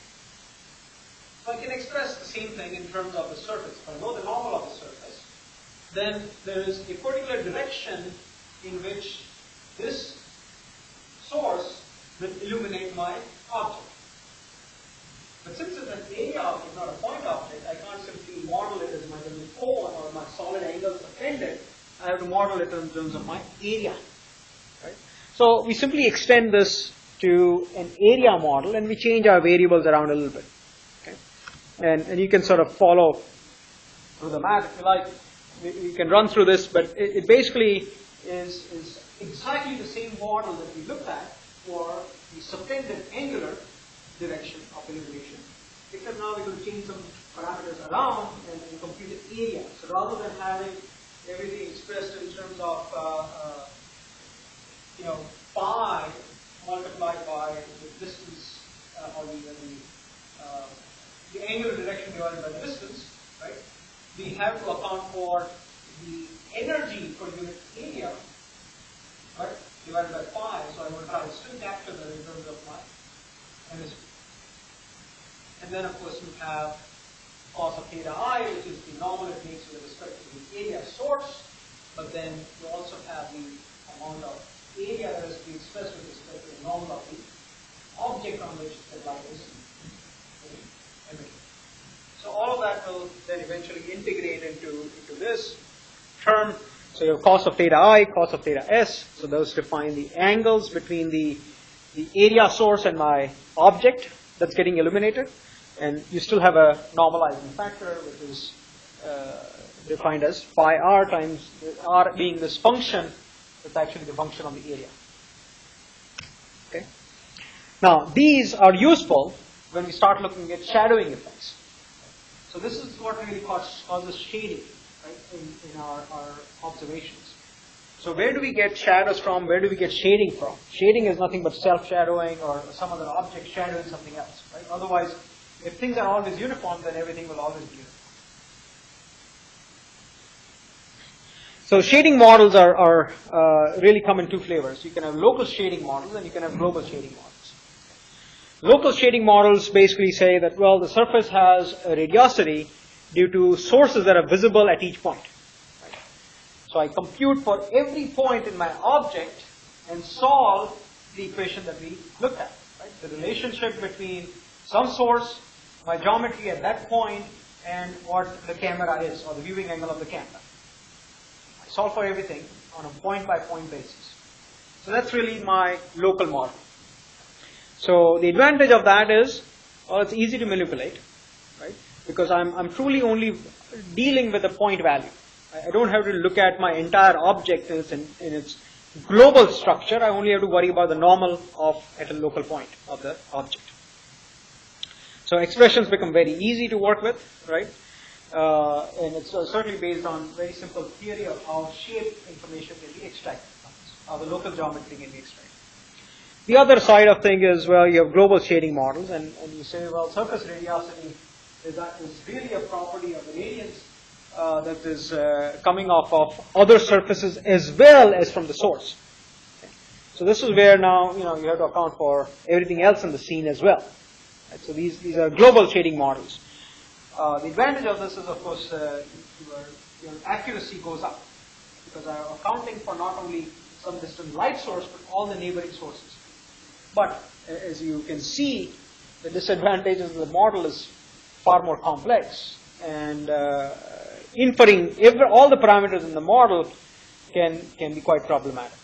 So I can express the same thing in terms of the surface. If I know the normal of the surface, then there is a particular direction in which this source will illuminate my object. But since it's an area object, not a point object, I can't simply model it as my little cone or my solid angles appended. I have to model it in terms of my area. Right? So we simply extend this to an area model and we change our variables around a little bit. Okay? And you can sort of follow through the math if you like. We can run through this, but it basically is exactly the same model that we looked at for the subtended angular direction of illumination. Except now we're going to change some parameters around and compute the area. So rather than having everything expressed in terms of pi multiplied by the distance or the angular direction divided by the distance, right? We have to account for the energy per unit area, right, divided by pi, so I will try to still capture that in terms of my energy. And then, of course, you have cos of theta I, which is the normal it makes with respect to the area source, but then you also have the amount of area that is to be expressed with respect to the normal of the object on which the light is emitted. So all of that will then eventually integrate into this term. So you have cos of theta I, cos of theta S. So those define the angles between the area source and my object that's getting illuminated. And you still have a normalizing factor, which is defined as pi r times r being this function that's actually the function of the area. Okay. Now these are useful when we start looking at shadowing effects. So this is what really causes shading, right, in our observations. So where do we get shadows from? Where do we get shading from? Shading is nothing but self-shadowing or some other object shadowing something else, right? Otherwise, if things are always uniform, then everything will always be uniform. So shading models are really come in two flavors. You can have local shading models and you can have global shading models. Local shading models basically say that, well, the surface has a radiosity due to sources that are visible at each point. Right? So I compute for every point in my object and solve the equation that we looked at. Right? The relationship between some source, my geometry at that point, and what the camera is, or the viewing angle of the camera. I solve for everything on a point-by-point basis. So that's really my local model. So the advantage of that is, well, it's easy to manipulate, right? Because I'm truly only dealing with a point value. I don't have to look at my entire object in its global structure. I only have to worry about the normal at a local point of the object. So expressions become very easy to work with, right? And it's certainly based on very simple theory of how shape information can be extracted from this, how the local geometry can be extracted. The other side of thing is, well, you have global shading models, and you say, well, surface radiosity is really a property of the radiance that is coming off of other surfaces as well as from the source. Okay. So this is where now, you have to account for everything else in the scene as well. Right? So these are global shading models. The advantage of this is, of course, your accuracy goes up, because I'm accounting for not only some distant light source, but all the neighboring sources. But as you can see, the disadvantage is the model is far more complex, and inferring all the parameters in the model can be quite problematic.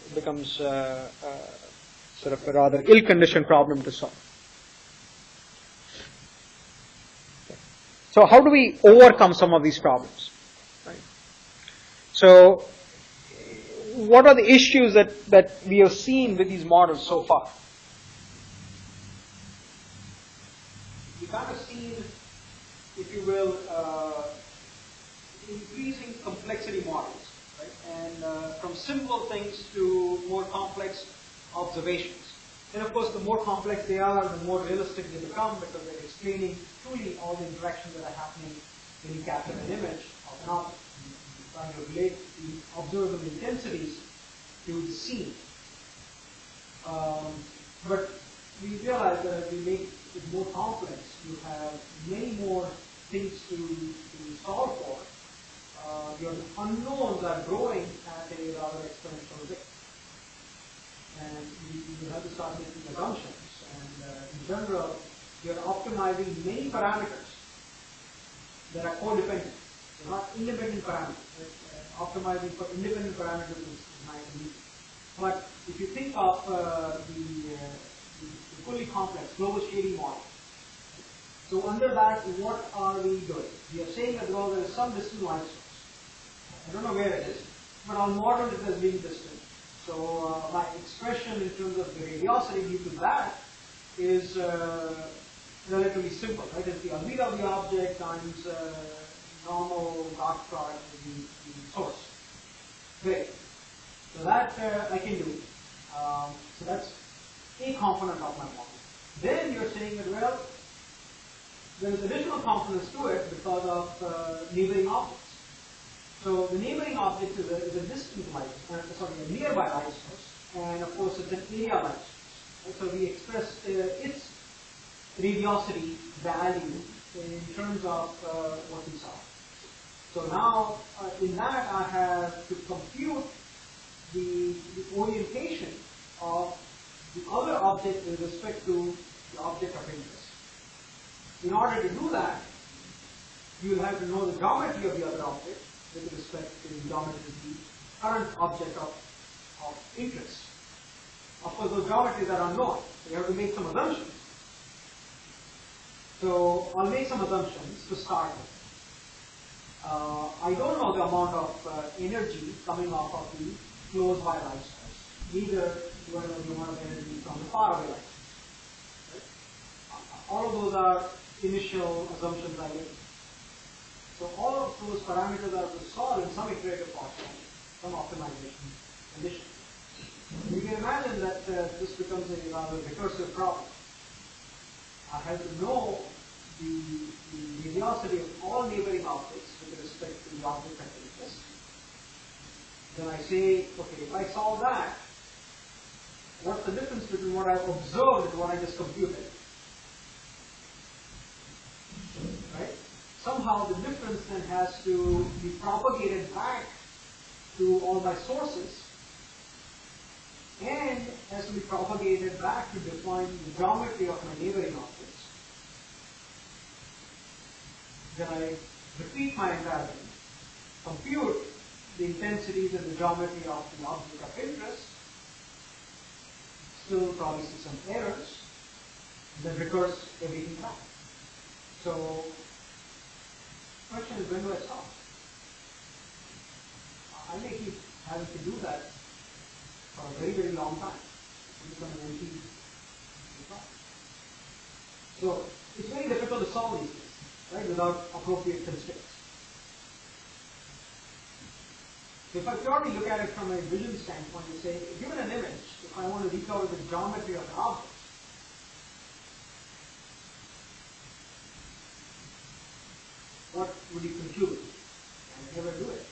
It becomes sort of a rather ill-conditioned problem to solve. Okay. So how do we overcome some of these problems? Right. So what are the issues that we have seen with these models so far? We kind of seen, if you will, increasing complexity models, right? And from simple things to more complex observations. And of course, the more complex they are, the more realistic they become, because they're explaining truly all the interactions that are happening when you capture an image of an object. Trying to relate the observable intensities to the scene. But we realize that as we make it more complex, you have many more things to solve for. Your unknowns are growing at a rather exponential rate. And you have to start making assumptions. And in general, you're optimizing many parameters that are codependent. They're not independent parameters. Optimizing for independent parameters is my belief. But if you think of the fully complex global shading model, so under that, what are we doing? We are saying that, well, there is some distant light source. I don't know where it is, but I'll model it as being distant. So my expression in terms of the radiosity due to that is relatively simple, right? It's the albedo of the object times normal dot product with the source. Great. So that I can do. So that's a component of my model. Then you're saying that, well, there's additional components to it because of neighboring objects. So the neighboring object is a distant light, a nearby light source, and of course it's an area light source. And so we express its radiosity value in terms of what we saw. So now, in that, I have to compute the orientation of the other object with respect to the object of interest. In order to do that, you will have to know the geometry of the other object with respect to the geometry of the current object of interest. Of course, those geometries are unknown. So you have to make some assumptions. So I'll make some assumptions to start with. I don't know the amount of energy coming off of the close by light source. Neither do I know the amount of energy from the far away light source. Right? All of those are initial assumptions I made. So all of those parameters are to solve in some iterative fashion, some optimization condition. You can imagine that this becomes a rather recursive problem. I have to know the radiosity of all neighboring objects with respect to the object of interest. Then I say, okay, if I solve that, what's the difference between what I've observed and what I just computed? Right? Somehow the difference then has to be propagated back to all my sources and has to be propagated back to define the geometry of my neighboring objects. Then I repeat my environment, compute the intensities and the geometry of the object of interest, still probably see some errors, then recurse everything back. So, the question is, when do I stop? I may keep having to do that for a very, very long time. It becomes an empty problem. So, it's very difficult to solve these things, right, without appropriate constraints. So if I purely look at it from a vision standpoint and say, given an image, if I want to recover the geometry of an object, what would you compute? Can I ever do it?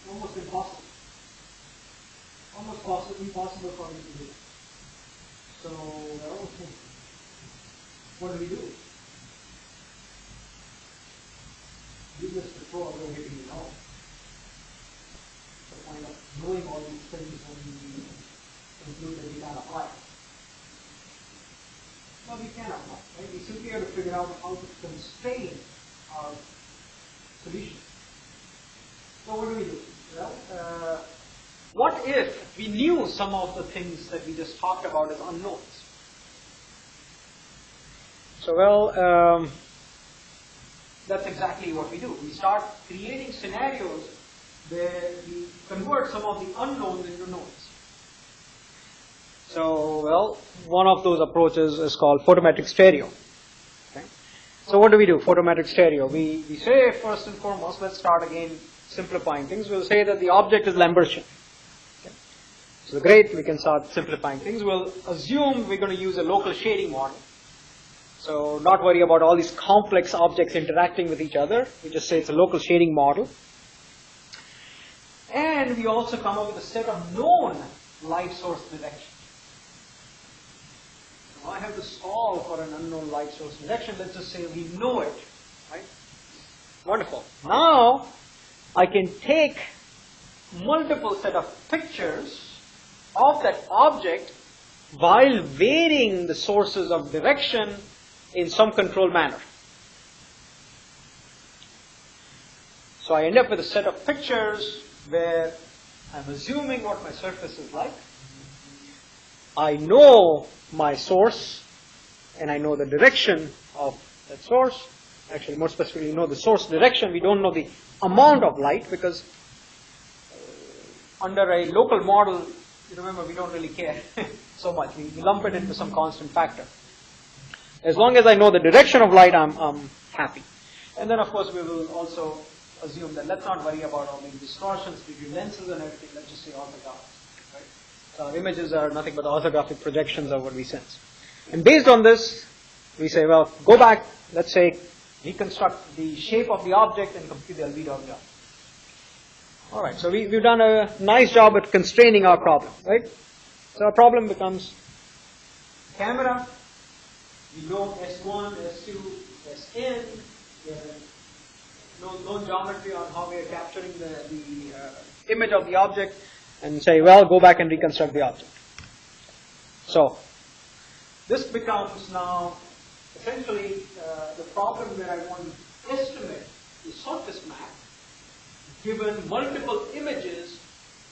Almost impossible. Almost impossible for me to do. So, well, what do? Useless to throw away everything you know. The point of knowing all these things when you conclude that you can't apply. Well, we can apply, right? We simply have to figure out how to constrain our solution. So what do? Well, what if we knew some of the things that we just talked about as unknowns? So, well, that's exactly what we do. We start creating scenarios where we convert some of the unknowns into knowns. So, well, one of those approaches is called photometric stereo. Okay? So what do? Photometric stereo. We say, first and foremost, let's start again simplifying things. We'll say that the object is Lambertian. Okay? So great, we can start simplifying things. We'll assume we're going to use a local shading model. So not worry about all these complex objects interacting with each other. We just say it's a local shading model. And we also come up with a set of known light source directions. So I have to solve for an unknown light source direction. Let's just say we know it. Right? Wonderful. Now I can take multiple set of pictures of that object while varying the sources of direction in some controlled manner. So I end up with a set of pictures where I'm assuming what my surface is like. I know my source and I know the direction of that source. Actually, more specifically, know the source direction. We don't know the amount of light because under a local model, you remember, we don't really care so much. We lump it into some constant factor. As long as I know the direction of light, I'm happy. And then, of course, we will also assume that let's not worry about all these distortions between lenses and everything. Let's just say orthographic. Right? So our images are nothing but orthographic projections of what we sense. And based on this, we say, well, go back, let's say, reconstruct the shape of the object and compute the albedo of the object. All right, so we've done a nice job at constraining our problem, right? So our problem becomes camera. We know S1, S2, Sn. We have no geometry on how we are capturing the image of the object, and say, well, go back and reconstruct the object. So this becomes now essentially the problem where I want to estimate the surface map given multiple images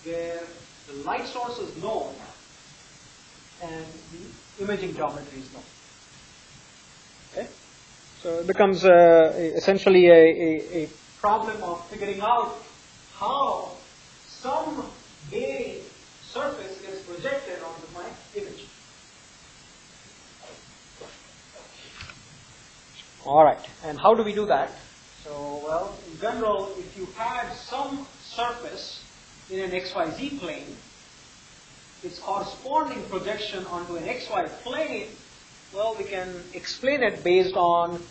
where the light source is known and the imaging geometry is known. Okay? So it becomes essentially a problem of figuring out how some varying surface gets projected onto my image. All right, and how do we do that? So, well, in general, if you had some surface in an XYZ plane, its corresponding projection onto an XY plane, well, we can explain it based on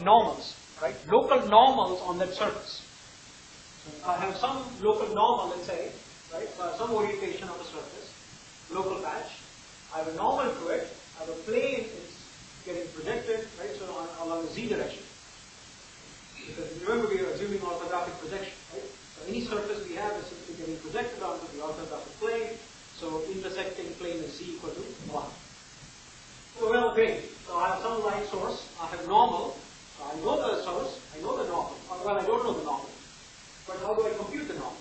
normals, right? Local normals on that surface. So if I have some local normal, let's say, right? Some orientation of a surface, local patch. I have a normal to it. I have a plane. It's getting projected, right? So along the z direction. Because remember, we are assuming orthographic projection, right? So any surface we have is simply getting projected onto the orthographic plane. So intersecting plane is z equal to 1. So well, great. So I have some light source. I have normal. So I know the source. I know the normal. Well, I don't know the normal. But how do I compute the normal?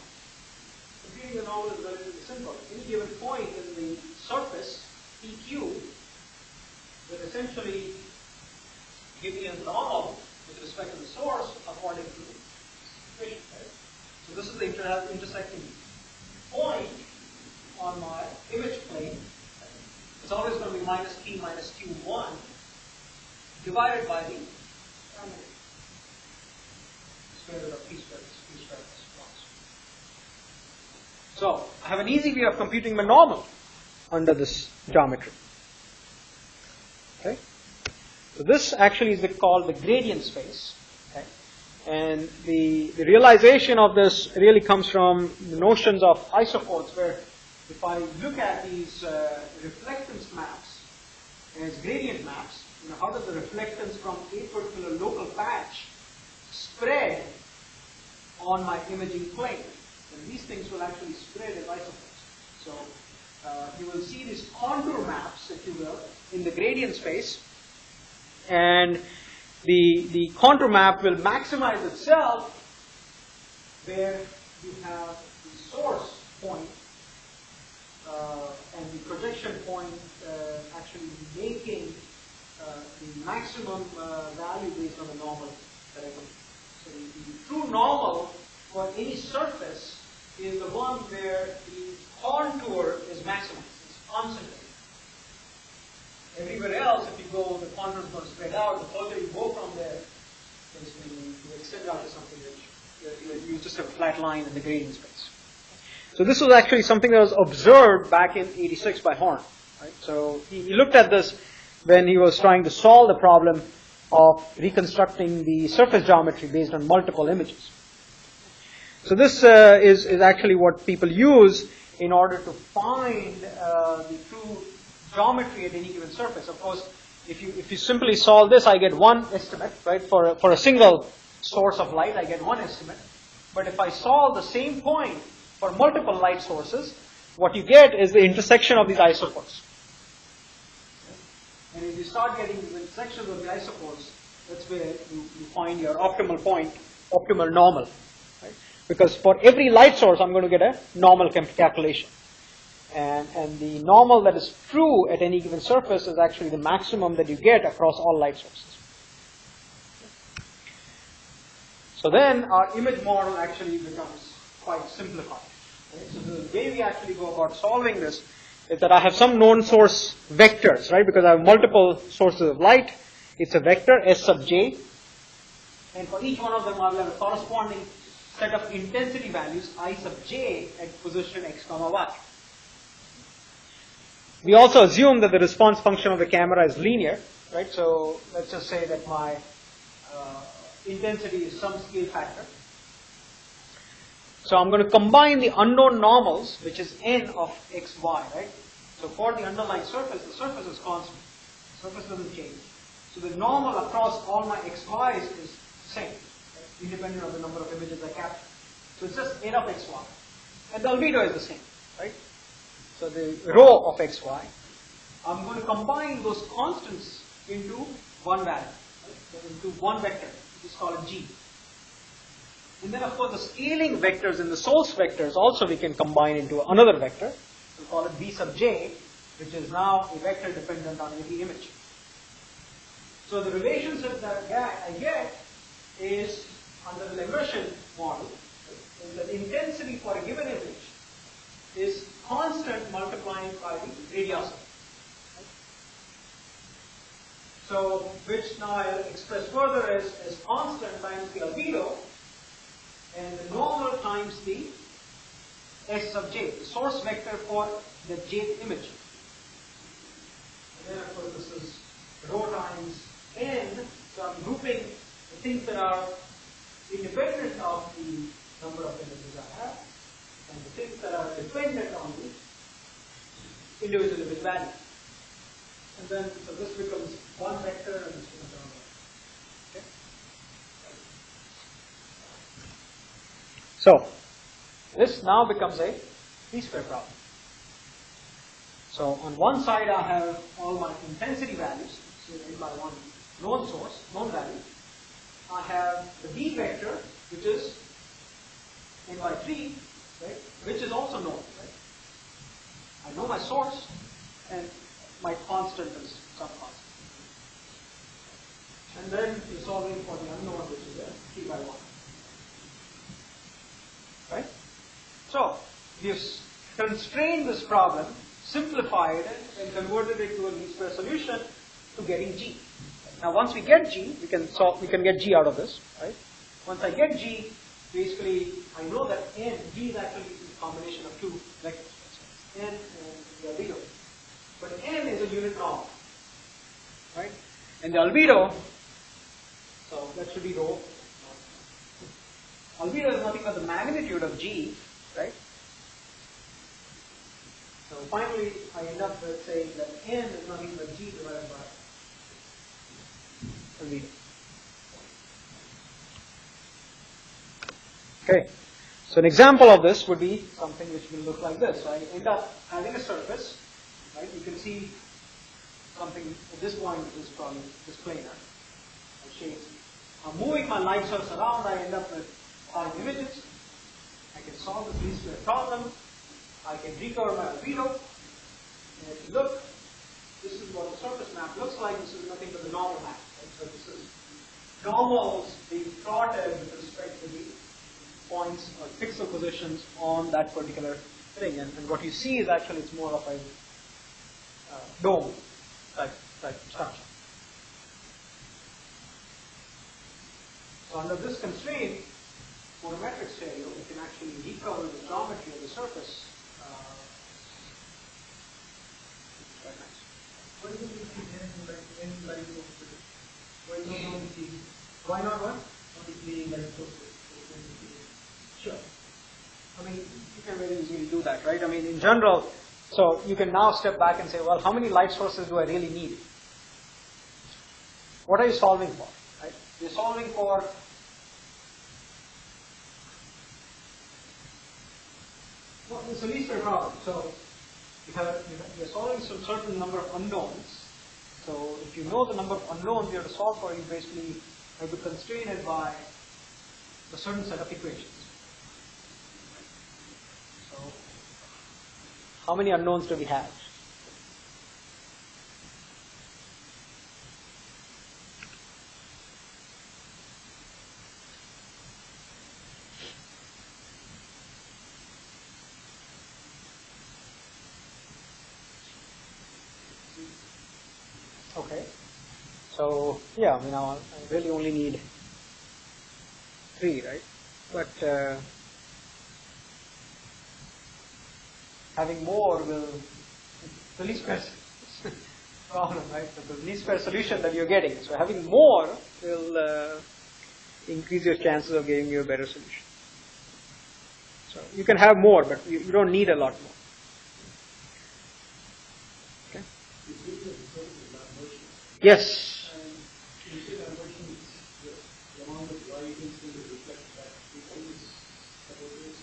Computing the normal is relatively simple. Any given point in the surface, PQ, will essentially give me a normal with respect to the source according to the equation. Right? So this is the intersecting point on my image plane. It's always going to be minus P minus Q1 divided by the square root of P squared plus 1. So I have an easy way of computing my normal under this geometry. Okay. So this actually is called the gradient space. Okay. And the realization of this really comes from the notions of isopods, where if I look at these reflectance maps as gradient maps, how does the reflectance from a particular local patch spread on my imaging plane? And these things will actually spread as isopods. So you will see these contour maps, if you will, in the gradient space. And the contour map will maximize itself where you have the source point and the projection point actually making the maximum value based on the normal that I compute. So the true normal for any surface is the one where the contour is maximized, it's concentrated. Everywhere else, if you go, the contour is going to spread out. The further you go from there, basically you extend out to something which you just have a flat line in the gradient space. So this was actually something that was observed back in '86 by Horn. Right? So he looked at this when he was trying to solve the problem of reconstructing the surface geometry based on multiple images. So this is actually what people use in order to find the true geometry at any given surface. Of course, if you simply solve this, I get one estimate, right? For a single source of light, I get one estimate. But if I solve the same point for multiple light sources, what you get is the intersection of these isopods. And if you start getting the intersections of the isopods, that's where you find your optimal point, optimal normal. Right? Because for every light source, I'm going to get a normal calculation. And the normal that is true at any given surface is actually the maximum that you get across all light sources. So then our image model actually becomes quite simplified. Right? So the way we actually go about solving this is that I have some known source vectors, right? Because I have multiple sources of light. It's a vector, S sub j. And for each one of them, I will have a corresponding set of intensity values, I sub j, at position x comma y. We also assume that the response function of the camera is linear, right? So let's just say that my intensity is some scale factor. So I'm going to combine the unknown normals, which is n of x, y, right? So for the underlying surface, the surface is constant. The surface doesn't change. So the normal across all my x, y's is the same, right? Independent of the number of images I capture. So it's just n of x, y. And the albedo is the same, right? So the rho of x, y. I'm going to combine those constants into one value, right? Into one vector. Just call it g. And then, of course, the scaling vectors and the source vectors also we can combine into another vector. We'll call it v sub j, which is now a vector dependent on every image. So the relationship that I get is, under the immersion model, is that intensity for a given image is constant multiplying by the radiosity. So, which now I'll express further as constant times the albedo, and the normal times the S sub j, the source vector for the jth image. And then, of course, this is rho times n, so I'm grouping things that are independent of the number of images I have, and the things that are dependent on the individual image value. And then, so this becomes one vector and this becomes another vector. Okay? So, this now becomes a least square problem. So, on one side I have all my intensity values, so n by 1 known source, known value. I have the b vector, which is n by 3, right, which is also known. Right? I know my source, and my constant is some constant. And then you're solving for the unknown, which is a 3 by 1. Right? So, we've constrained this problem, simplified it, and converted it to a least square solution to getting G. Now, once we get G, we can get G out of this, right? Once I get G, basically, I know that N, G is actually a combination of two vectors, N and the albedo. But N is a unit normal, right? And the albedo, so that should be rho. Albedo is nothing but the magnitude of G, right? So finally, I end up with saying that N is nothing but G divided by albedo. Okay, so an example of this would be something which will look like this. So I end up having a surface, right? You can see something at this point which is probably this planar, or shades. I'm moving my light source around, I end up with 5 images. I can solve this least square problem. I can recover my albedo. And if you look, this is what the surface map looks like. This is nothing but the normal map. Right? So this is normals being plotted with respect to the points or pixel positions on that particular thing. And what you see is actually it's more of a dome type structure. So under this constraint, photometric stereo, we can actually recover the geometry of the surface. Quite nice. Why don't we see n light sources? Why not only see? Why not what? Only see light sources. Sure. I mean, you can very easily do that, right? I mean, in general, so you can now step back and say, well, how many light sources do I really need? What are you solving for? Right? You're solving for it's a least square problem. So you're solving some certain number of unknowns. So if you know the number of unknowns you have to solve for, you basically have to constrain it by a certain set of equations. So how many unknowns do we have? Okay. So yeah, I mean, I really only need 3, right? But having more will the least square problem, right? So the least square solution that you're getting. So having more will increase your chances of getting you a better solution. So you can have more, but you don't need a lot more. Okay. Yes.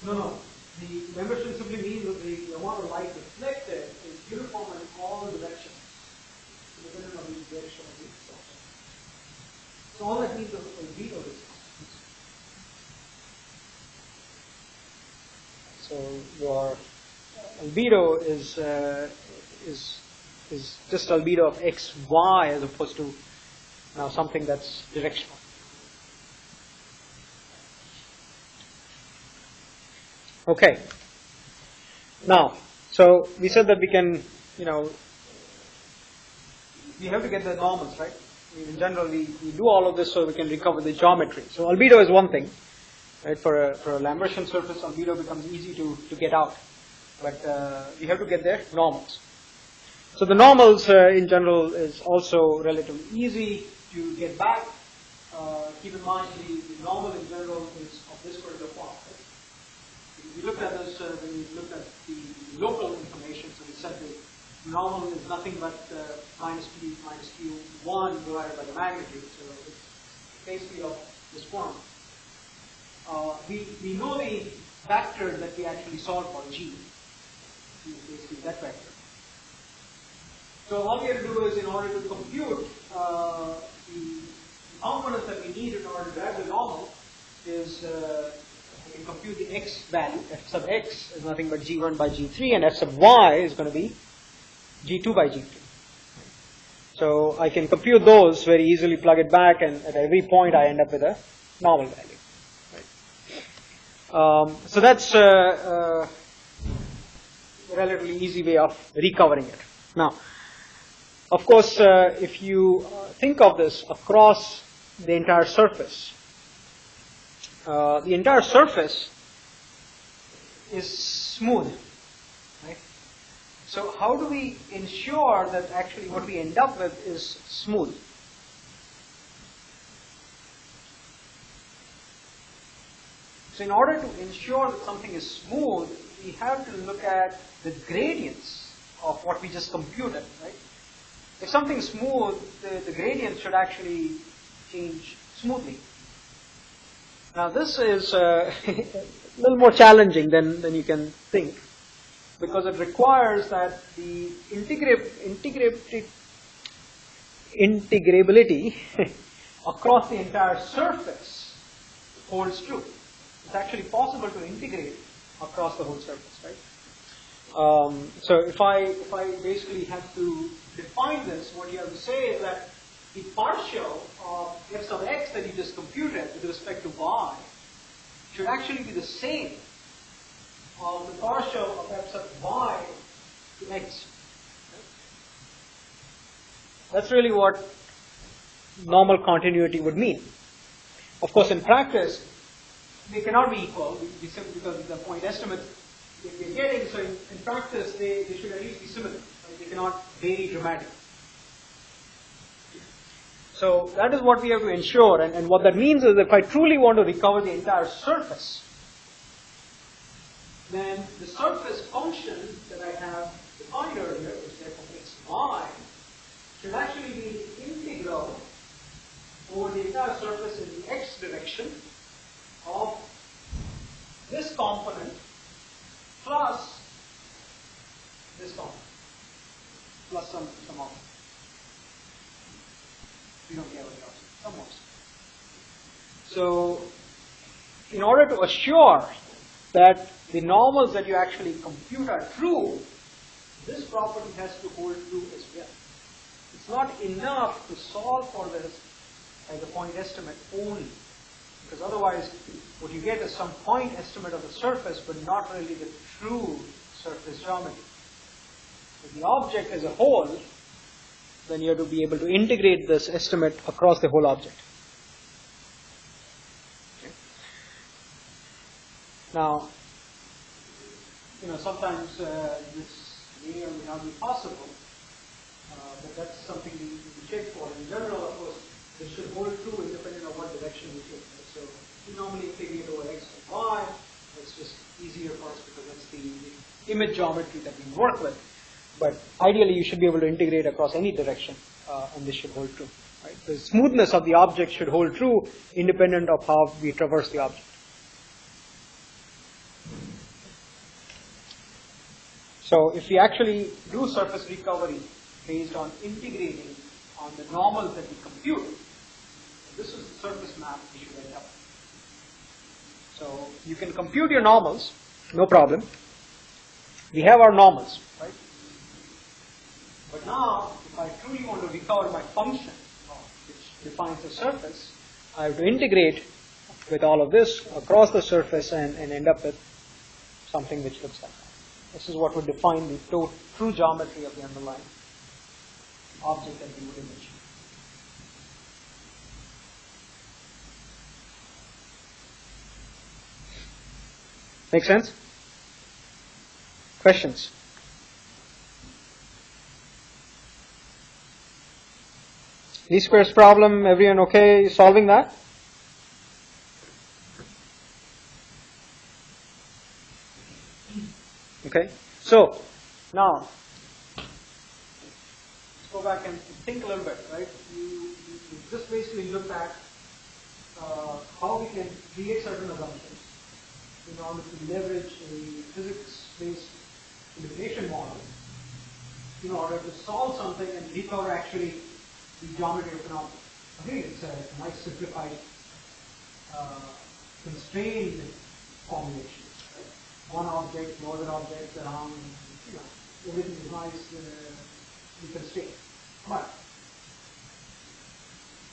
No. The membership simply means that the amount of light reflected is uniform in all directions, independent of each direction of the source. So all that means is albedo is constant. So your albedo is just albedo of x, y, as opposed to now something that's directional. Okay. Now, so we said that we can, we have to get the normals, right? I mean, in general, we do all of this so we can recover the geometry. So albedo is one thing, right? For a Lambertian surface, albedo becomes easy to get out, but we have to get their normals. So the normals in general is also relatively easy to get back. keep in mind the normal in general is of this particular form. Right? We looked at this when we looked at the local information, so we said the normal is nothing but minus Q1 divided by the magnitude, so it's basically of this form. We know the vector that we actually solve for, G, is basically that vector. So all we have to do is, in order to compute the components that we need in order to derive the normal, is we can compute the x value. F sub x is nothing but G1 by G3, and F sub y is going to be G2 by G3. So I can compute those very easily, plug it back, and at every point I end up with a normal value. Right? So that's a relatively easy way of recovering it. Now, of course, if you think of this across the entire surface, the entire surface is smooth, right? So how do we ensure that actually what we end up with is smooth? So in order to ensure that something is smooth, we have to look at the gradients of what we just computed, right? If something is smooth, the gradient should actually change smoothly. Now this is a little more challenging than you can think, because it requires that the integrability across the entire surface holds true. It's actually possible to integrate across the whole surface, right? So if I basically have to define this, what you have to say is that the partial of f sub x that you just computed with respect to y should actually be the same of the partial of f sub y to x. That's really what normal continuity would mean. Of course, in practice, they cannot be equal, simply because of the point estimate that we're getting. So in practice, they should at least be similar. Right? They cannot vary dramatically. So that is what we have to ensure, and what that means is if I truly want to recover the entire surface, then the surface function that I have defined earlier, which is f of x, y, should actually be the integral over the entire surface in the x direction of this component plus this component, plus some of it. We don't care what the opposite, some of it. So, in order to assure that the normals that you actually compute are true, this property has to hold true as well. It's not enough to solve for this as a point estimate only, because otherwise what you get is some point estimate of the surface, but not really the true surface geometry. If the object as a whole, then you have to be able to integrate this estimate across the whole object. Okay. Now, sometimes this may or may not be possible, but that's something we check for. In general, of course, this should hold true independent of what direction we take. Right? So we normally integrate over x and y. It's just easier for us because that's the image geometry that we work with. But ideally, you should be able to integrate across any direction, and this should hold true. Right? The smoothness of the object should hold true independent of how we traverse the object. So if we actually do surface recovery based on integrating on the normals that we compute, this is the surface map we should end up with. So you can compute your normals, no problem. We have our normals, right? But now, if I truly want to recover my function, which defines the surface, I have to integrate with all of this across the surface and end up with something which looks like that. This is what would define the true geometry of the underlying object that we would image. Make sense? Questions? Least squares problem, everyone okay solving that? Okay, so now let's go back and think a little bit, right? You just basically looked at how we can create certain assumptions in order to leverage a physics-based integration model in order to solve something and recover actually the geometry of an object. I think it's a nice simplified constrained formulation. Right? One object, no other object, around, everything is nice, constrained. But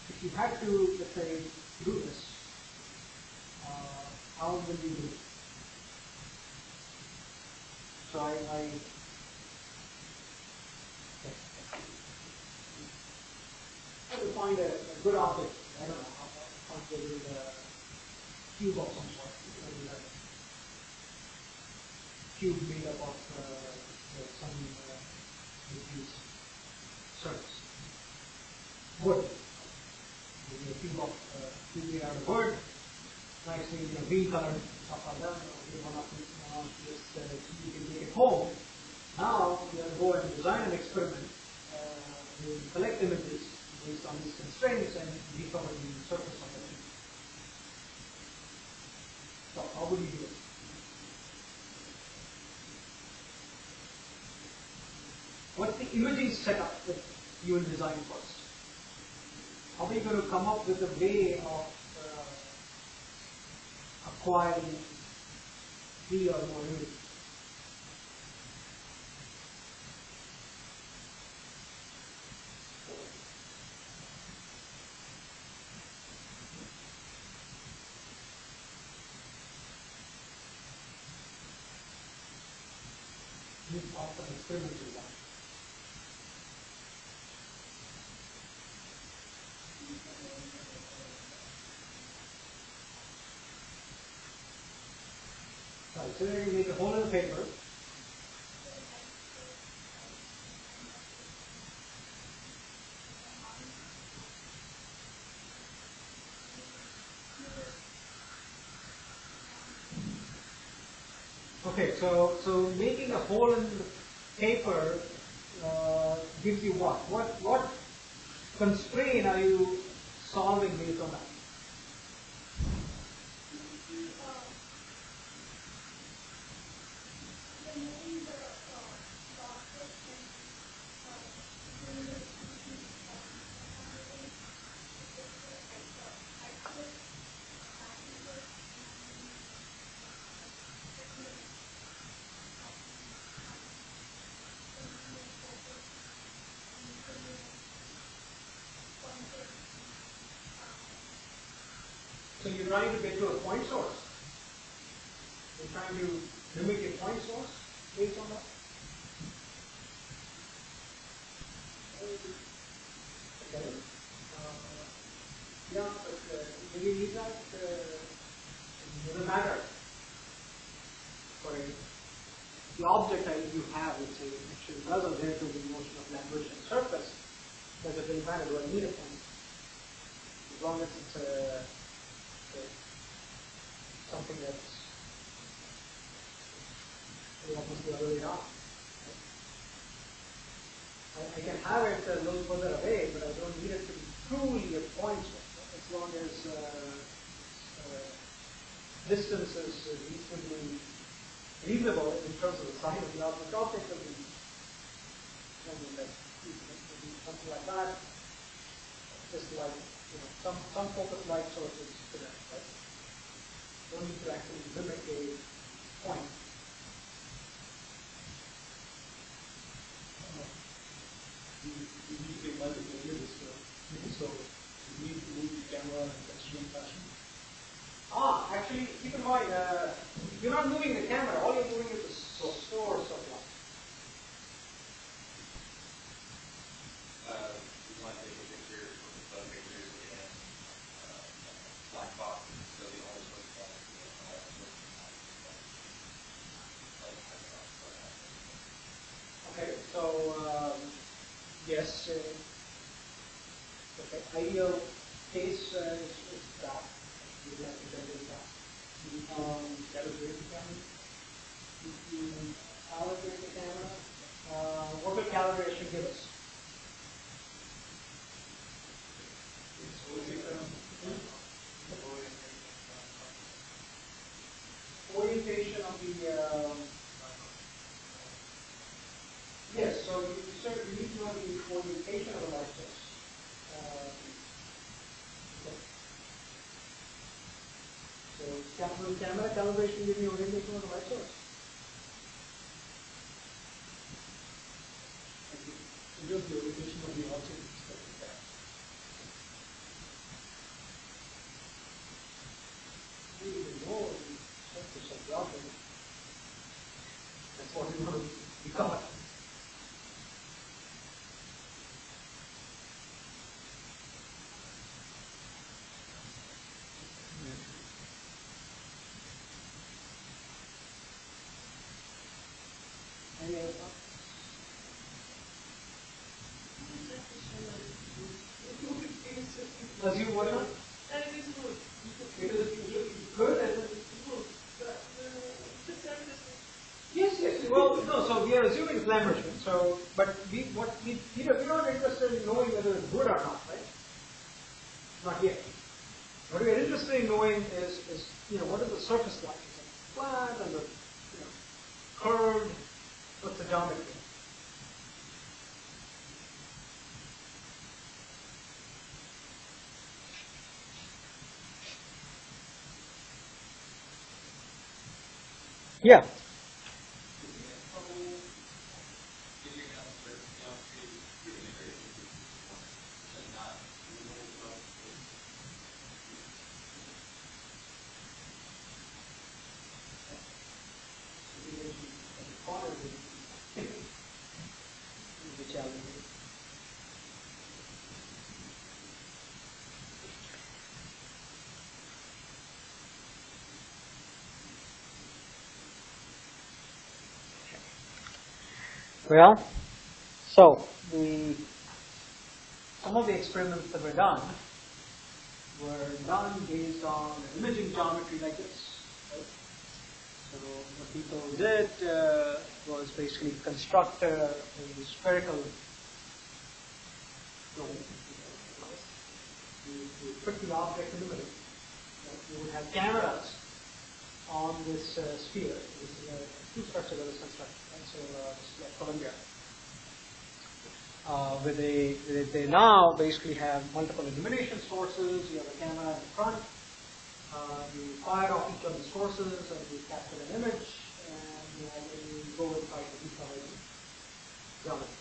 if you had to, let's say, do this, how will you do it? So I have to find a good object. I don't know, how to do the cube of some sort. Maybe like cube made up of some diffuse surface. Wood. Maybe a cube made out of wood. Nicely, green colored stuff like that. You can make it home. Now you have to go and design an experiment. You collect images based on these constraints and recover the surface of the image. So how would you do it? What's the imaging setup that you will design first? How are you going to come up with a way of acquiring 3 or more images? This is often experimental design. So then you make a hole in the paper. Okay, so making a hole in the paper gives you what? What constraint are you solving based on that? So you're trying to get to a point source. You're trying to mimic a point source based on that. Okay. Yeah, but do you need that? It doesn't matter. For the object you have, let's say, actually does adhere to the notion of language and surface, does it really matter? Do I need a point? As long as it's something that's almost the other way around. I can have it a little further away, but I don't need it to be truly a point source. As long as distance is reasonably reasonable in terms of the size of the object. Object will be something like that. Just like some focus light sources to that, right? Don't need to actually mimic a point. You need to take multiple images, so you need to move the camera in a constrained fashion. Actually, keep in mind, you're not moving the camera. All you're moving is the source of light. We want to take a picture of pictures in black box, so the only source of light is Okay, so yes. Okay. ideal case is that. We'd like to generate that. Calibrate the camera. Calibrate the camera. What will calibration give us? Orientation of the yes, so you need to know the orientation of the light source. Okay. So camera calibration give you orientation of the light source. So just the orientation of the object is like that. We even know the surface of the object. That's what we want to become. Any other thoughts? Assume what now? That it is good. It is good and yes. Well, no. So we are assuming Lambert. So, but we're not interested in knowing whether it's good or not, right? Not yet. What we are interested in knowing is what is the surface like? Is it flat and curved? What's the geometry? Yeah. Well, so some of the experiments that were done based on an imaging geometry like this. Right? So what people did was basically construct a spherical dome. You put the object in the middle. Right? You would have cameras on this sphere. This is a two-structure that was constructed. Right? So this is like Columbia. Where they now basically have multiple illumination sources. You have a camera in front. You fire off each of the sources and you capture an image, and you go and try to recover the geometry.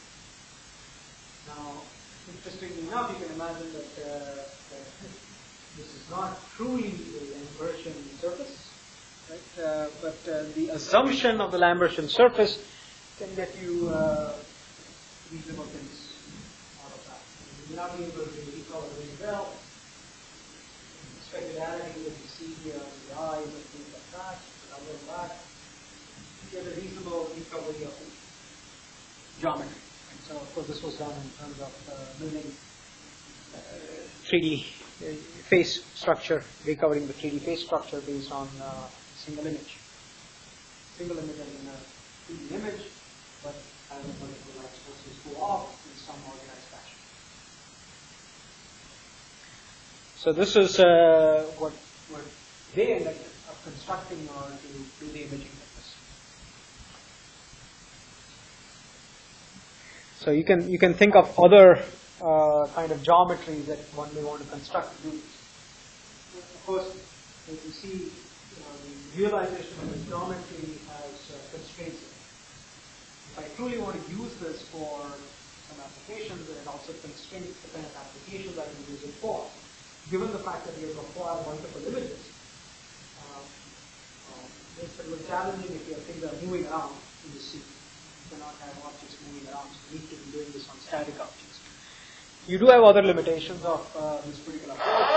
Now, interestingly enough, you can imagine that this is not truly a Lambertian surface, right? But the assumption of the Lambertian surface can get you reasonable things out of that. You may not be able to recover very well. Specularity that you see here on the eyes and things like that, but other than that, you get a reasonable recovery of the geometry. And so, of course, this was done in terms of building 3D face structure, recovering the 3D face structure based on single image. Single image as in a 3D image, but having multiple light sources go off in some organized fashion. So this is what they ended up constructing or to do the imaging like this. So you can think of other kind of geometries that one may want to construct to do this. Of course, as you see, the realization of this geometry has constraints. If I truly want to use this for some applications, then it also constrains the kind of applications I can use it for. Given the fact that we require multiple images, it's a little challenging if your things are moving around in the scene. You cannot have objects moving around, so you need to be doing this on static objects. You do have other limitations of this particular approach.